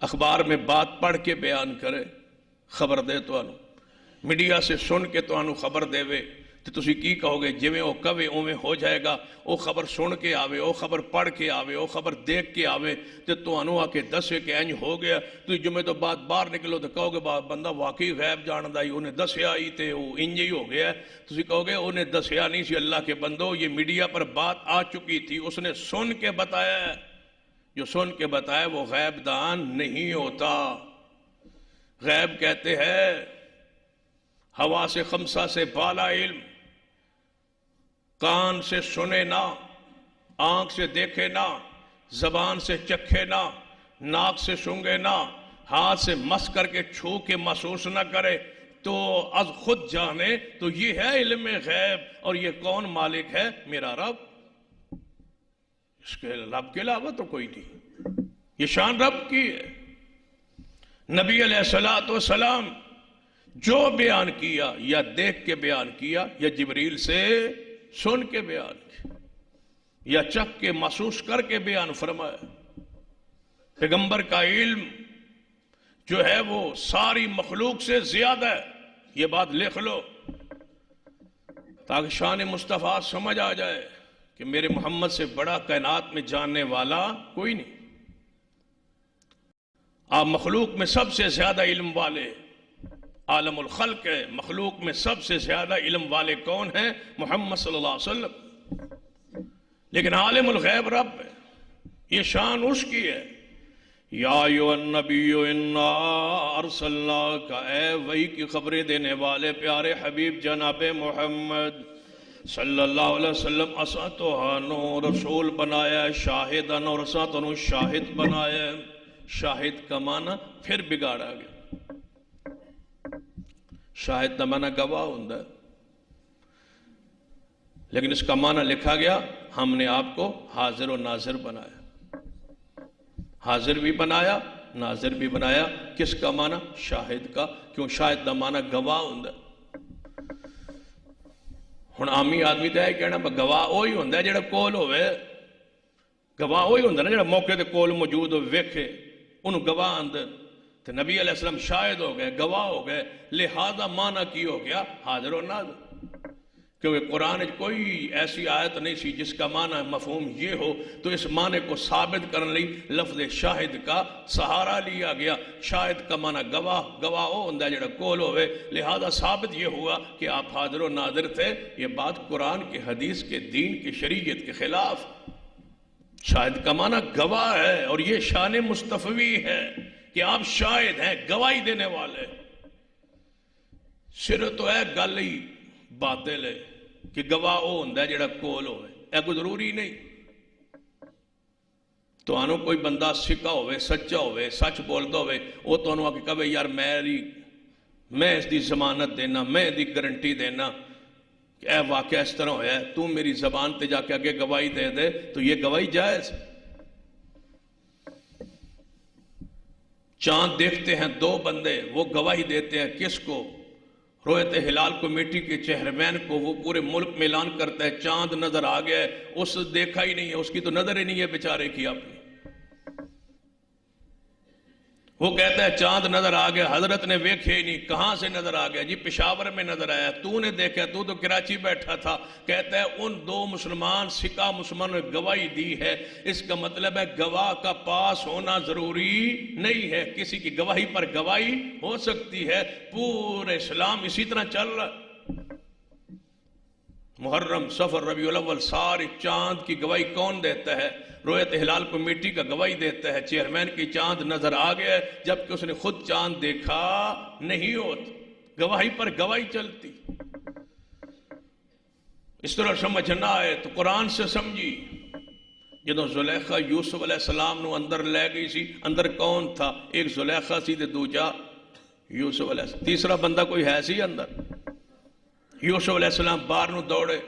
اخبار میں بات پڑھ کے بیان کرے، خبر دے تو میڈیا سے سن کے تو خبر دے وے تو تسی کی کہو گے جویں وہ کہے اویں ہو جائے گا. وہ خبر سن کے آوے، وہ خبر پڑھ کے آوے، وہ خبر دیکھ کے آوے تو آ کے دسے کہ انج ہو گیا. تو جمعے تو بعد باہر نکلو تو کہو گے بندہ واقعی غیب جاندا ہی، انہیں دسیا ہی تے وہ انج ہی ہو گیا. تسی کہو گے انہیں دسیا نہیں سی. اللہ کے بندو یہ میڈیا پر بات آ چکی تھی، اس نے سن کے بتایا ہے. جو سن کے بتایا وہ غیب دان نہیں ہوتا. غیب کہتے ہیں حواس خمسہ سے بالا علم، کان سے سنے نہ، آنکھ سے دیکھے نہ، زبان سے چکھے نہ، ناک سے سونگے نہ، ہاتھ سے مس کر کے چھو کے محسوس نہ کرے تو از خود جانے تو یہ ہے علم غیب، اور یہ کون مالک ہے؟ میرا رب۔ اس کے رب کے علاوہ تو کوئی نہیں، یہ شان رب کی ہے۔ نبی علیہ السلام جو بیان کیا یا دیکھ کے بیان کیا یا جبریل سے سن کے بیان کیا یا چکھ کے محسوس کر کے بیان فرمایا۔ پیغمبر کا علم جو ہے وہ ساری مخلوق سے زیادہ ہے، یہ بات لکھ لو تاکہ شان مصطفیٰ سمجھ آ جائے کہ میرے محمد سے بڑا کائنات میں جاننے والا کوئی نہیں۔ آپ مخلوق میں سب سے زیادہ علم والے عالم الخلق ہے، مخلوق میں سب سے زیادہ علم والے کون ہیں؟ محمد صلی اللہ علیہ وسلم۔ لیکن عالم الغیب رب ہے، یہ شان اس کی ہے۔ یا ایھا النبی انا ارسلناک، اے وحی کی خبریں دینے والے پیارے حبیب جناب محمد صلی اللہ علیہ وسلم، اساں توہانوں رسول بنایا ہے، شاہدن، اور اساں تانوں شاہد بنایا ہے۔ شاہد کا معنی پھر بگاڑا گیا، شاہد کا معنی گواہ ہوتا ہے، لیکن اس کا معنی لکھا گیا ہم نے آپ کو حاضر و ناظر بنایا، حاضر بھی بنایا ناظر بھی بنایا۔ کس کا معنی؟ شاہد کا، کیوں شاہد کا معنی گواہ ہوتا ہے۔ ہن عامی آدمی تو یہ کہنا گواہ وہی ہوتا ہے جڑا کول ہوئے، گواہ وہی ہوتا ہے نا جڑا موقع تے کول موجود ہو ویکھے، انہوں گواہ آندے۔ تو نبی علیہ السلام شاہد ہو گئے، گواہ ہو گئے، لہذا معنی کی ہو گیا حاضر و ناظر، کیونکہ قرآن کوئی ایسی آیت نہیں سی جس کا معنی مفہوم یہ ہو، تو اس معنی کو ثابت کرنے لی لفظ شاہد کا سہارا لیا گیا۔ شاہد کا معنی گواہ، گواہ وہ ہوتا ہے جڑا کول ہوئے، لہذا ثابت یہ ہوا کہ آپ حاضر و ناظر تھے۔ یہ بات قرآن کے حدیث کے دین کی شریعت کے خلاف۔ شاہد کا معنی گواہ ہے، اور یہ شان مصطفی ہے کہ آپ شاہد ہیں، گواہی دینے والے۔ صرف تو ہے گل ہی باطل ہے کہ گواہ وہ ہوتا ہے جڑا کول ہوئے، اے کوئی ضروری نہیں۔ تو آنو کوئی بندہ سکا ہوئے، سچا ہوئے، سچ بولتا ہوئے، وہ تو آنو آکے کہے یار میں اس دی ضمانت دینا، میں اس دی گارنٹی دینا کہ اے واقعہ اس طرح ہویا ہے، تو میری زبان تے جا کے آگے گواہی دے دے تو یہ گواہی جائز۔ چاند دیکھتے ہیں دو بندے، وہ گواہی دیتے ہیں کس کو؟ رویت ہلال کمیٹی کے چیئرمین کو، وہ پورے ملک میں اعلان کرتا ہے چاند نظر آ گیا ہے، اس دیکھا ہی نہیں ہے، اس کی تو نظر ہی نہیں ہے بیچارے کی اپنی۔ وہ کہتا ہے چاند نظر آ گیا، حضرت نے ویکھے ہی نہیں، کہاں سے نظر آ گیا؟ جی پشاور میں نظر آیا، تو نے دیکھا، تو کراچی بیٹھا تھا۔ کہتا ہے ان دو مسلمان سکا مسلمانوں نے گواہی دی ہے، اس کا مطلب ہے گواہ کا پاس ہونا ضروری نہیں ہے، کسی کی گواہی پر گواہی ہو سکتی ہے۔ پورے اسلام اسی طرح چل رہا ہے۔ محرم، صفر، ربیع الاول، سارے چاند کی گواہی کون دیتا ہے؟ رویت ہلال کمیٹی کا گواہی دیتا ہے، چیئرمین کی چاند نظر آ گیا ہے، جبکہ اس نے خود چاند دیکھا نہیں ہوتا، گواہی پر گواہی چلتی۔ اس طرح سمجھنا ہے تو قرآن سے سمجھی۔ جدو زلیخا یوسف علیہ السلام نو اندر لے گئی سی، اندر کون تھا؟ ایک زلیخا سی تے دوجا یوسف علیہ السلام، تیسرا بندہ کوئی ہے سی اندر؟ یوسف علیہ السلام باہر نو دوڑے،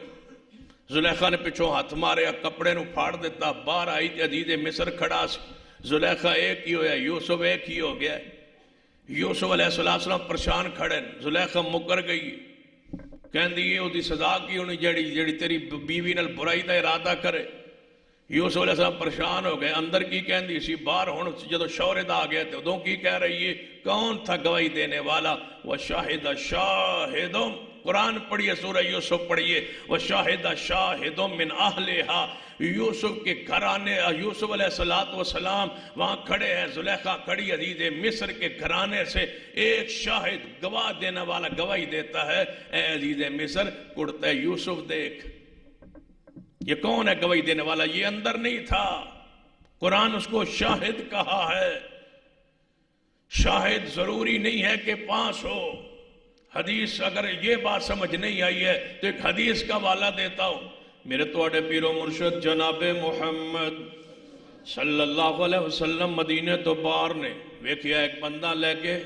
زلیخا نے پچھوں ہاتھ مارے، کپڑے نو پھاڑ دیتا، باہر آئی تے عزیز مصر کھڑا سی، زلیخا ایک ہی ہویا، یوسف ایک ہی ہو گیا۔ یوسف علیہ السلام پریشان کھڑے، زلیخا مکر گئی، کہندی یہ وہ دی سزا کی ہونی جڑی تیری بیوی نال برائی دا ارادہ کرے۔ یوسف علیہ السلام پریشان ہو گئے، اندر کی کہندی سی، باہر ہون جدو شہرت آ گئے تھے ادوں کی کہہ رہی ہے؟ کون تھا گواہی دینے والا؟ وَشَاهِدَ شَاهِدٌ، قرآن پڑھیے، سورہ یوسف پڑھیے، وَشَاهِدَ شَاهِدٌ مِّنْ أَهْلِهَا۔ یوسف کے گھرانے، یوسف علیہ السلام وہاں کھڑے ہیں، زلیخا کھڑی، عزیز مصر کے گھرانے سے ایک شاہد گواہ دینے والا گواہی دیتا ہے، اے عزیز مصر کڑتا ہے یوسف دیکھ۔ یہ کون ہے گواہی دینے والا؟ یہ اندر نہیں تھا، قرآن اس کو شاہد کہا ہے۔ شاہد ضروری نہیں ہے کہ پاس ہو۔ حدیث اگر یہ بات سمجھ نہیں آئی ہے تو ایک حدیث کا حوالہ دیتا ہوں، میرے توڑے پیرو مرشد جناب محمد صلی اللہ علیہ وسلم مدینے تو باہر نے ویکھیا ایک بندہ لے کے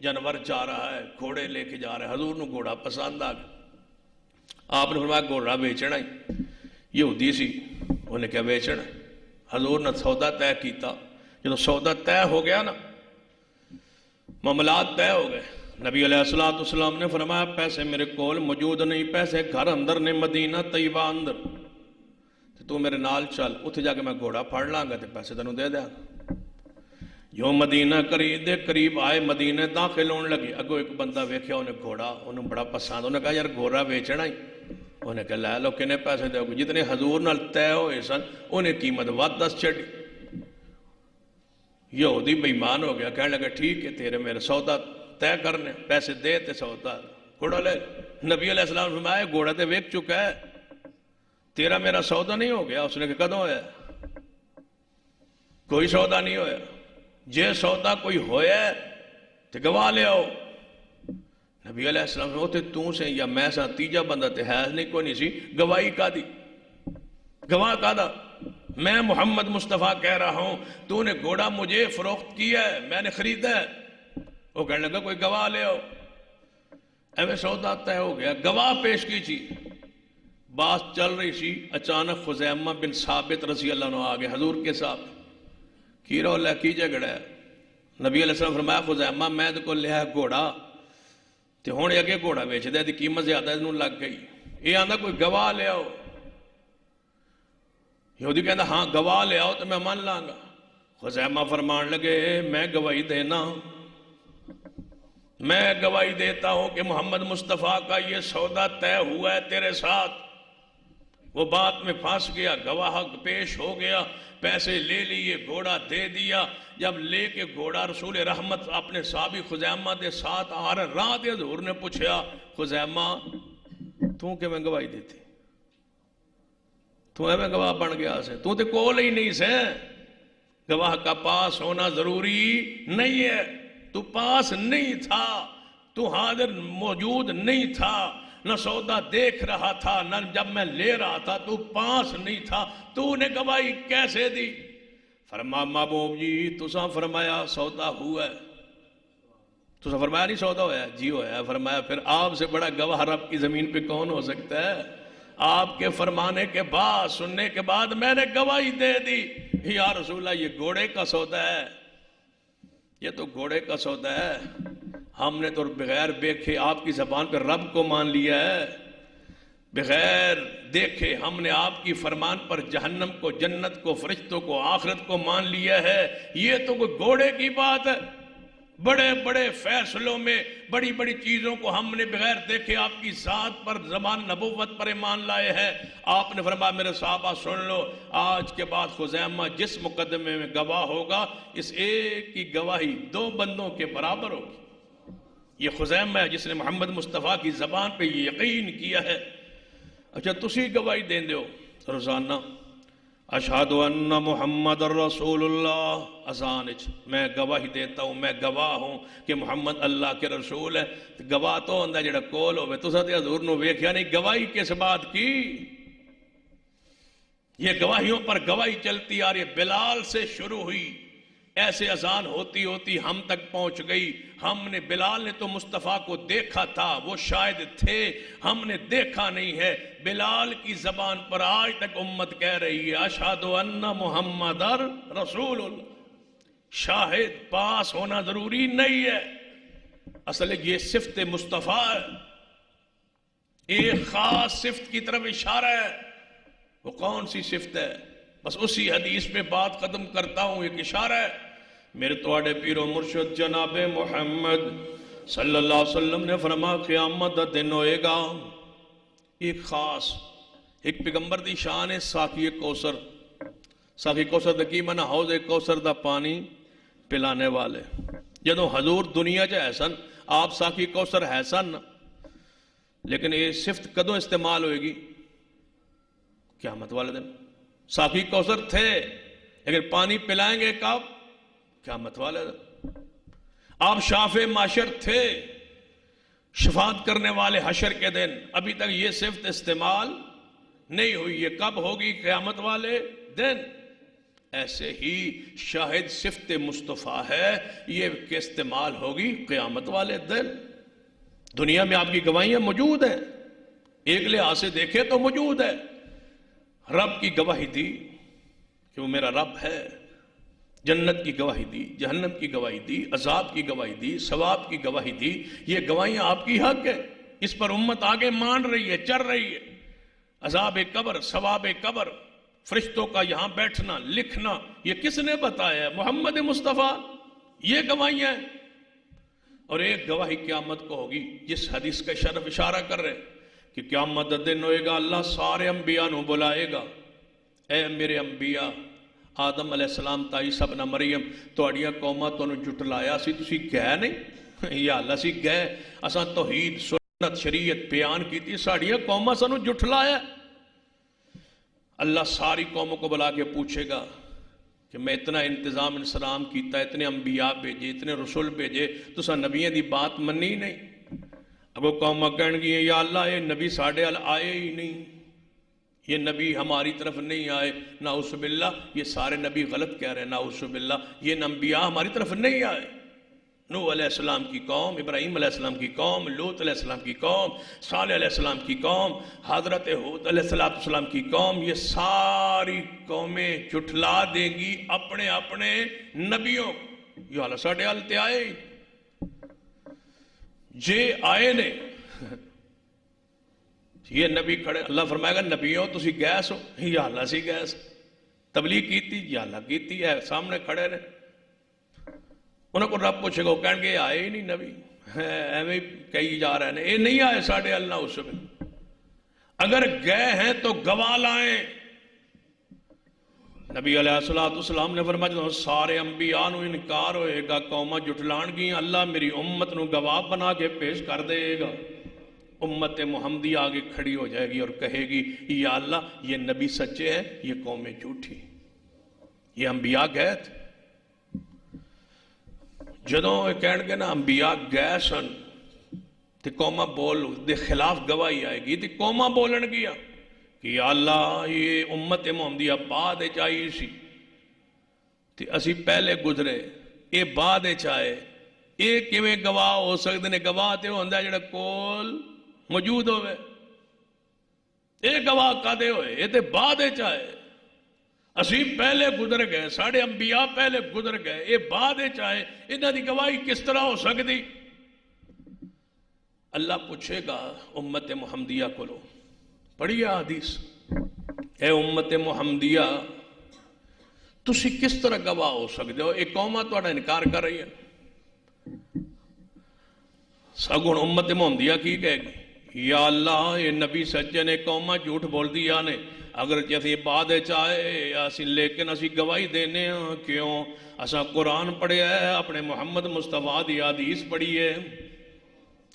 جانور جا رہا ہے، گھوڑے لے کے جا رہا ہے، حضور نو گھوڑا پسند آ گیا، آپ نے فرمایا گھوڑا بیچنا ہی، یہودی سی انہیں کیا بیچنا، حضور نے سودا طے کیتا، جب سودا طے ہو گیا نا، معاملات طے ہو گئے، نبی علیہ السلام نے فرمایا پیسے میرے کول موجود نہیں، پیسے گھر اندر نے مدینہ طیبہ اندر، تو میرے نال چل، اتنے جا کے میں گھوڑا پھڑ لاں گا تے پیسے تینوں دے دیا۔ جو مدینہ قریب آئے، مدینہ داخل ہونے لگے، اگو ایک بندہ ویکھیا انہیں گھوڑا، انہیں بڑا پسند، انہیں کہا یار گھوڑا بیچنا ہی، انہیں کہا لے لو، کنے پیسے دے، جتنے حضور نال طے ہوئے سن انہیں قیمت وات دس چڑھی۔ یہودی بے ایمان ہو گیا، کہنے لگا ٹھیک ہے تیرے میرے سودا طے کرنے، پیسے دے تے سودا گھوڑا لے۔ نبی علیہ السلام نے فرمایا گھوڑا تے ویک چکا ہے، تیرا میرا سودا نہیں ہو گیا۔ اس نے کہا کدوں ہویا؟ کوئی سودا نہیں ہویا، جے سودا کوئی ہویا تے گواہ لے آؤ۔ نبی علیہ السلام نے تے تو سے یا میں سا تیجا بندہ تے ہے نہیں، کوئی نہیں سی، گواہی کا دی، گواہ کا دا، میں محمد مصطفیٰ کہہ رہا ہوں تو نے گھوڑا مجھے فروخت کیا ہے، میں نے خریدا ہے۔ وہ کہنے لگا کوئی گواہ لے آؤ، ایویں سودا طے ہو گیا، گواہ پیش کی تھی، بات چل رہی سی، اچانک خزیمہ بن ثابت رضی اللہ عنہ آگے حضور کے ساتھ، کی رولا کی جھگڑا ہے؟ نبی علیہ السلام فرمایا خزیمہ میں تو کو لیا گھوڑا تے ہوں اگے گھوڑا بیچ دے دی قیمت زیادہ انہوں لگ گئی، یہ آندا کوئی گواہ لے آؤ۔ یہودی کہندا ہاں گواہ لے آؤ تو میں مان لاں گا۔ خزیمہ فرمان لگے میں گواہی دینا، میں گواہی دیتا ہوں کہ محمد مصطفیٰ کا یہ سودا طے ہوا ہے تیرے ساتھ۔ وہ بات میں پھنس گیا، گواہ پیش ہو گیا، پیسے لے لیے، گھوڑا دے دیا۔ جب لے کے گھوڑا رسول رحمت اپنے صحابی خزیمہ دے ساتھ آ رہے، راہ دے حضور نے پوچھا خزیمہ تو کہ میں گواہی دیتی، تو میں گواہ بن گیا سے، تو تے کول ہی نہیں سے، گواہ کا پاس ہونا ضروری نہیں ہے، تو پاس نہیں تھا، تو حاضر موجود نہیں تھا، نہ سودا دیکھ رہا تھا، نہ جب میں لے رہا تھا تو پاس نہیں تھا، تو نے گواہی کیسے دی؟ فرما محبوب جی تساں فرمایا سودا ہوا ہے، تساں فرمایا نہیں سودا ہوا ہے؟ جی ہوا ہے۔ فرمایا پھر آپ سے بڑا گواہ رب کی زمین پہ کون ہو سکتا ہے؟ آپ کے فرمانے کے بعد، سننے کے بعد میں نے گواہی دے دی، یا رسول اللہ یہ گھوڑے کا سودا ہے، یہ تو گھوڑے کا سودا ہے، ہم نے تو بغیر دیکھے آپ کی زبان پہ رب کو مان لیا ہے، بغیر دیکھے ہم نے آپ کی فرمان پر جہنم کو، جنت کو، فرشتوں کو، آخرت کو مان لیا ہے، یہ تو کوئی گھوڑے کی بات ہے۔ بڑے بڑے فیصلوں میں بڑی بڑی چیزوں کو ہم نے بغیر دیکھے آپ کی ذات پر، زبان نبوت پر ایمان لائے ہیں۔ آپ نے فرمایا میرے صحابہ سن لو، آج کے بعد خزیمہ جس مقدمے میں گواہ ہوگا، اس ایک کی گواہی 2 بندوں کے برابر ہوگی۔ یہ خزیمہ ہے جس نے محمد مصطفیٰ کی زبان پہ یہ یقین کیا ہے۔ اچھا تسی گواہی دین دیو روزانہ اشہد ان محمد رسول اللہ، اذان میں گواہی دیتا ہوں، میں گواہ ہوں کہ محمد اللہ کے رسول ہے۔ گواہ تو ہوندا جڑا کول ہوے، تساں تے حضور نو ویکھیا نہیں، گواہی کس بات کی؟ یہ گواہیوں پر گواہی چلتی آ رہی ہے، بلال سے شروع ہوئی، ایسے اذان ہوتی ہوتی ہم تک پہنچ گئی۔ ہم نے، بلال نے تو مصطفیٰ کو دیکھا تھا، وہ شاید تھے، ہم نے دیکھا نہیں ہے۔ بلال کی زبان پر آج تک امت کہہ رہی ہے اشہد ان محمد رسول اللہ۔ شاہد پاس ہونا ضروری نہیں ہے، اصل یہ صفت مصطفیٰ ہے، ایک خاص صفت کی طرف اشارہ ہے۔ وہ کون سی صفت ہے؟ بس اسی حدیث پہ بات ختم کرتا ہوں، ایک اشارہ ہے۔ میرے توڑے پیر و مرشد جناب محمد صلی اللہ علیہ وسلم نے فرمایا قیامت دا دن ہوئے گا، ایک خاص، ایک پیغمبر دی شان ہے ساقی کوثر۔ ساقی کوثر دا کی معنی؟ حوض کوثر دا پانی پلانے والے۔ جدوں حضور دنیا چ ہے سن، آپ ساقی کوثر ہے سن، لیکن یہ صفت کدوں استعمال ہوئے گی؟ قیامت والے دن۔ ساقی کوثر تھے لیکن پانی پلائیں گے کب؟ قیامت والے دن۔ آپ شافع معاشر تھے، شفاعت کرنے والے حشر کے دن، ابھی تک یہ صفت استعمال نہیں ہوئی، یہ کب ہوگی؟ قیامت والے دن۔ ایسے ہی شاہد صفت مصطفیٰ ہے، یہ کہ استعمال ہوگی قیامت والے دن۔ دنیا میں آپ کی گواہیاں موجود ہیں، ایک لحاظ سے دیکھے تو موجود ہے۔ رب کی گواہی دی کہ وہ میرا رب ہے، جنت کی گواہی دی، جہنم کی گواہی دی، عذاب کی گواہی دی، ثواب کی گواہی دی۔ یہ گواہیاں آپ کی حق ہے، اس پر امت آگے مان رہی ہے، چل رہی ہے۔ عذاب قبر، ثواب قبر، فرشتوں کا یہاں بیٹھنا، لکھنا، یہ کس نے بتایا ہے؟ محمد مصطفیٰ۔ یہ گواہیاں ہیں۔ اور ایک گواہی قیامت کو ہوگی، جس حدیث کا شرف اشارہ کر رہے کہ قیامت دن ہوئے گا، اللہ سارے انبیاء نو بلائے گا، اے میرے انبیاء، آدم علیہ السلام تا عیسیٰ ابن مریم تہاڈیاں قوماں تانوں جھٹلایا سی، تسی گئے نہیں؟ یا اللہ سی گئے، اساں توحید سنت شریعت بیان کیتی، ساڈیاں قوماں سانوں جھٹلایا۔ اللہ ساری قوموں کو بلا کے پوچھے گا کہ میں اتنا انتظام انسلام کیتا، اتنے انبیاء بھیجے، اتنے رسول بھیجے، تساں نبیوں دی بات منی نہیں۔ اگو قوماں کہن گی یا اللہ یہ نبی ساڈے ال آئے ہی نہیں، یہ نبی ہماری طرف نہیں آئے، نعوذ باللہ، یہ سارے نبی غلط کہہ رہے ہیں، نعوذ باللہ، یہ انبیاء ہماری طرف نہیں آئے۔ نوح علیہ السلام کی قوم، ابراہیم علیہ السلام کی قوم، لوط علیہ السلام کی قوم، صالح علیہ السلام کی قوم، حضرت ہود علیہ السلام کی قوم، یہ ساری قومیں جھٹلا دیں گی اپنے اپنے نبیوں کو۔ یہ اللہ ساڈے ال تے آئے جے آئے نے، یہ نبی کھڑے، اللہ فرمائے گا نبیوں تسی گیس ہو؟ یا اللہ سی گیس۔ تبلیغ کیتی؟ یا اللہ کیتی ہے، سامنے کھڑے نے۔ انہوں کو رب پوچھے گا، وہ کہیں گے یہ آئے ہی نہیں نبی، ایویں کہی جا رہے ہیں، یہ نہیں آئے ساڑھے اللہ اس میں۔ اگر گئے ہیں تو گواہ لائیں۔ نبی علیہ السلام نے فرمایا جب سارے انبیاء نو انکار ہوئے گا، قوماں جھٹلان گی، اللہ میری امت نو گواہ بنا کے پیش کر دے گا۔ امت محمدی آگے کھڑی ہو جائے گی اور کہے گی یا اللہ یہ نبی سچے ہیں، یہ قومیں جھوٹی، یہ انبیاء گئے تھے۔ جدوں کہن گے نا انبیاء گئے سن تے قوماں بول دے خلاف گواہی آئے گی، تے قوماں بولن گیا کہ یا اللہ یہ امت محمدیہ بعد چاہیے سی، تے اسی پہلے گزرے، اے بعد چاہے، اے کیویں گواہ ہو سکتے نے؟ گواہ تے ہوندا جڑا کول موجود ہوئے، اے گواہ کدے ہوئے؟ اے تے بعد چاہے، اسی پہلے گزر گئے، ساڑھے انبیاء پہلے گزر گئے، اے بعد چاہے، انہاں دی گواہی کس طرح ہو سکتی؟ اللہ پوچھے گا امت محمدیہ کو، لو پڑھیے حدیث، اے امت محمدیہ تسی کس طرح گواہ ہو سکتے ہو؟ ایک قوم تہاڈا انکار کر رہی ہے، سگن امت محمدیہ کی کہے گی یا اللہ یہ نبی سچے نے، قوماں جھوٹ بول دیا نے، اگر جیسے بعد چاہے اسی، لیکن اسی گواہی دینے ہاں، کیوں؟ اسا قرآن پڑھیا ہے، اپنے محمد مصطفیٰ دی حدیث پڑھی ہے،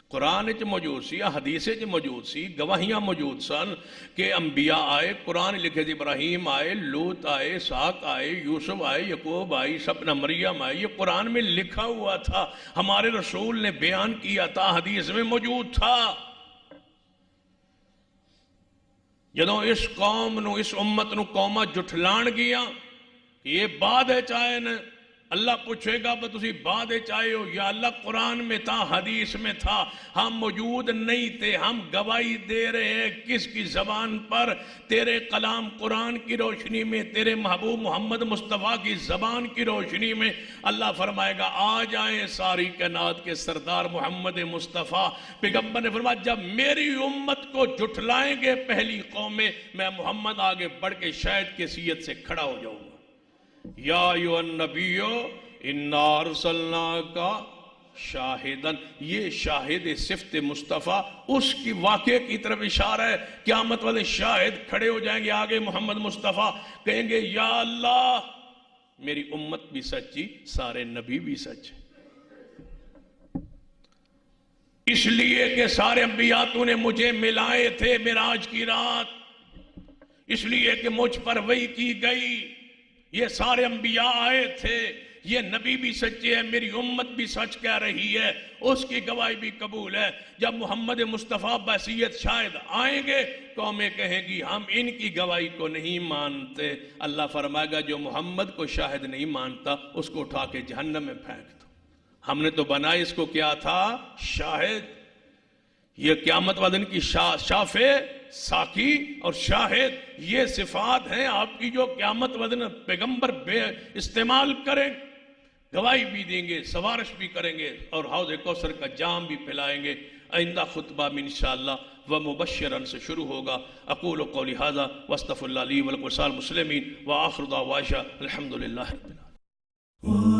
قرآن وچ موجود سی، حدیث وچ موجود سی، گواہیاں موجود سن کہ انبیاء آئے، قرآن لکھے تھے، ابراہیم آئے، لوط آئے، اسحاق آئے، یوسف آئے، یعقوب آئے، عیسیٰ ابن مریم آئے، یہ قرآن میں لکھا ہوا تھا، ہمارے رسول نے بیان کیا تھا، حدیث میں موجود تھا۔ جدوں اس قوم نو، اس امت نو قوماں جھٹلان گیا کہ یہ بعد چاہے نا، اللہ پوچھے گا بس تسی بعد چاہے ہو؟ یا اللہ قرآن میں تھا، حدیث میں تھا، ہم موجود نہیں تھے، ہم گواہی دے رہے ہیں کس کی زبان پر؟ تیرے کلام قرآن کی روشنی میں، تیرے محبوب محمد مصطفیٰ کی زبان کی روشنی میں۔ اللہ فرمائے گا آ جائیں ساری کائنات کے سردار محمد مصطفیٰ۔ پیغمبر نے فرمایا جب میری امت کو جھٹلائیں گے پہلی قومیں، میں محمد آگے بڑھ کے شاید کی حیثیت سے کھڑا ہو جاؤں گا۔ یا ایھا النبی انا ارسلناک شاہدن، یہ شاہد صفت مصطفیٰ اس کی واقعے کی طرف اشارہ ہے۔ قیامت والے شاہد کھڑے ہو جائیں گے آگے محمد مصطفیٰ، کہیں گے یا اللہ میری امت بھی سچی، سارے نبی بھی سچ، اس لیے کہ سارے انبیاء تو نے مجھے ملائے تھے معراج کی رات، اس لیے کہ مجھ پر وحی کی گئی، یہ سارے انبیاء آئے تھے، یہ نبی بھی سچے ہیں، میری امت بھی سچ کہہ رہی ہے، اس کی گواہی بھی قبول ہے۔ جب محمد مصطفیٰ بحیثیت شاہد آئیں گے، قومیں کہیں گی ہم ان کی گواہی کو نہیں مانتے۔ اللہ فرمائے گا جو محمد کو شاہد نہیں مانتا اس کو اٹھا کے جہنم میں پھینک دو، ہم نے تو بنایا اس کو کیا تھا؟ شاہد۔ یہ قیامت والے دن کی شافع، ساقی اور شاہد، یہ صفات ہیں آپ کی جو قیامت والے دن پیغمبر استعمال کریں، گواہی بھی دیں گے، سفارش بھی کریں گے، اور حوض کوثر کا جام بھی پلائیں گے۔ آئندہ خطبہ میں انشاءاللہ ومبشرا سے شروع ہوگا۔ اقول قولی ھذا واستغفر اللہ لی ولکم ولسائر المسلمین وآخر دعوانا الحمدللہ رب العالمین۔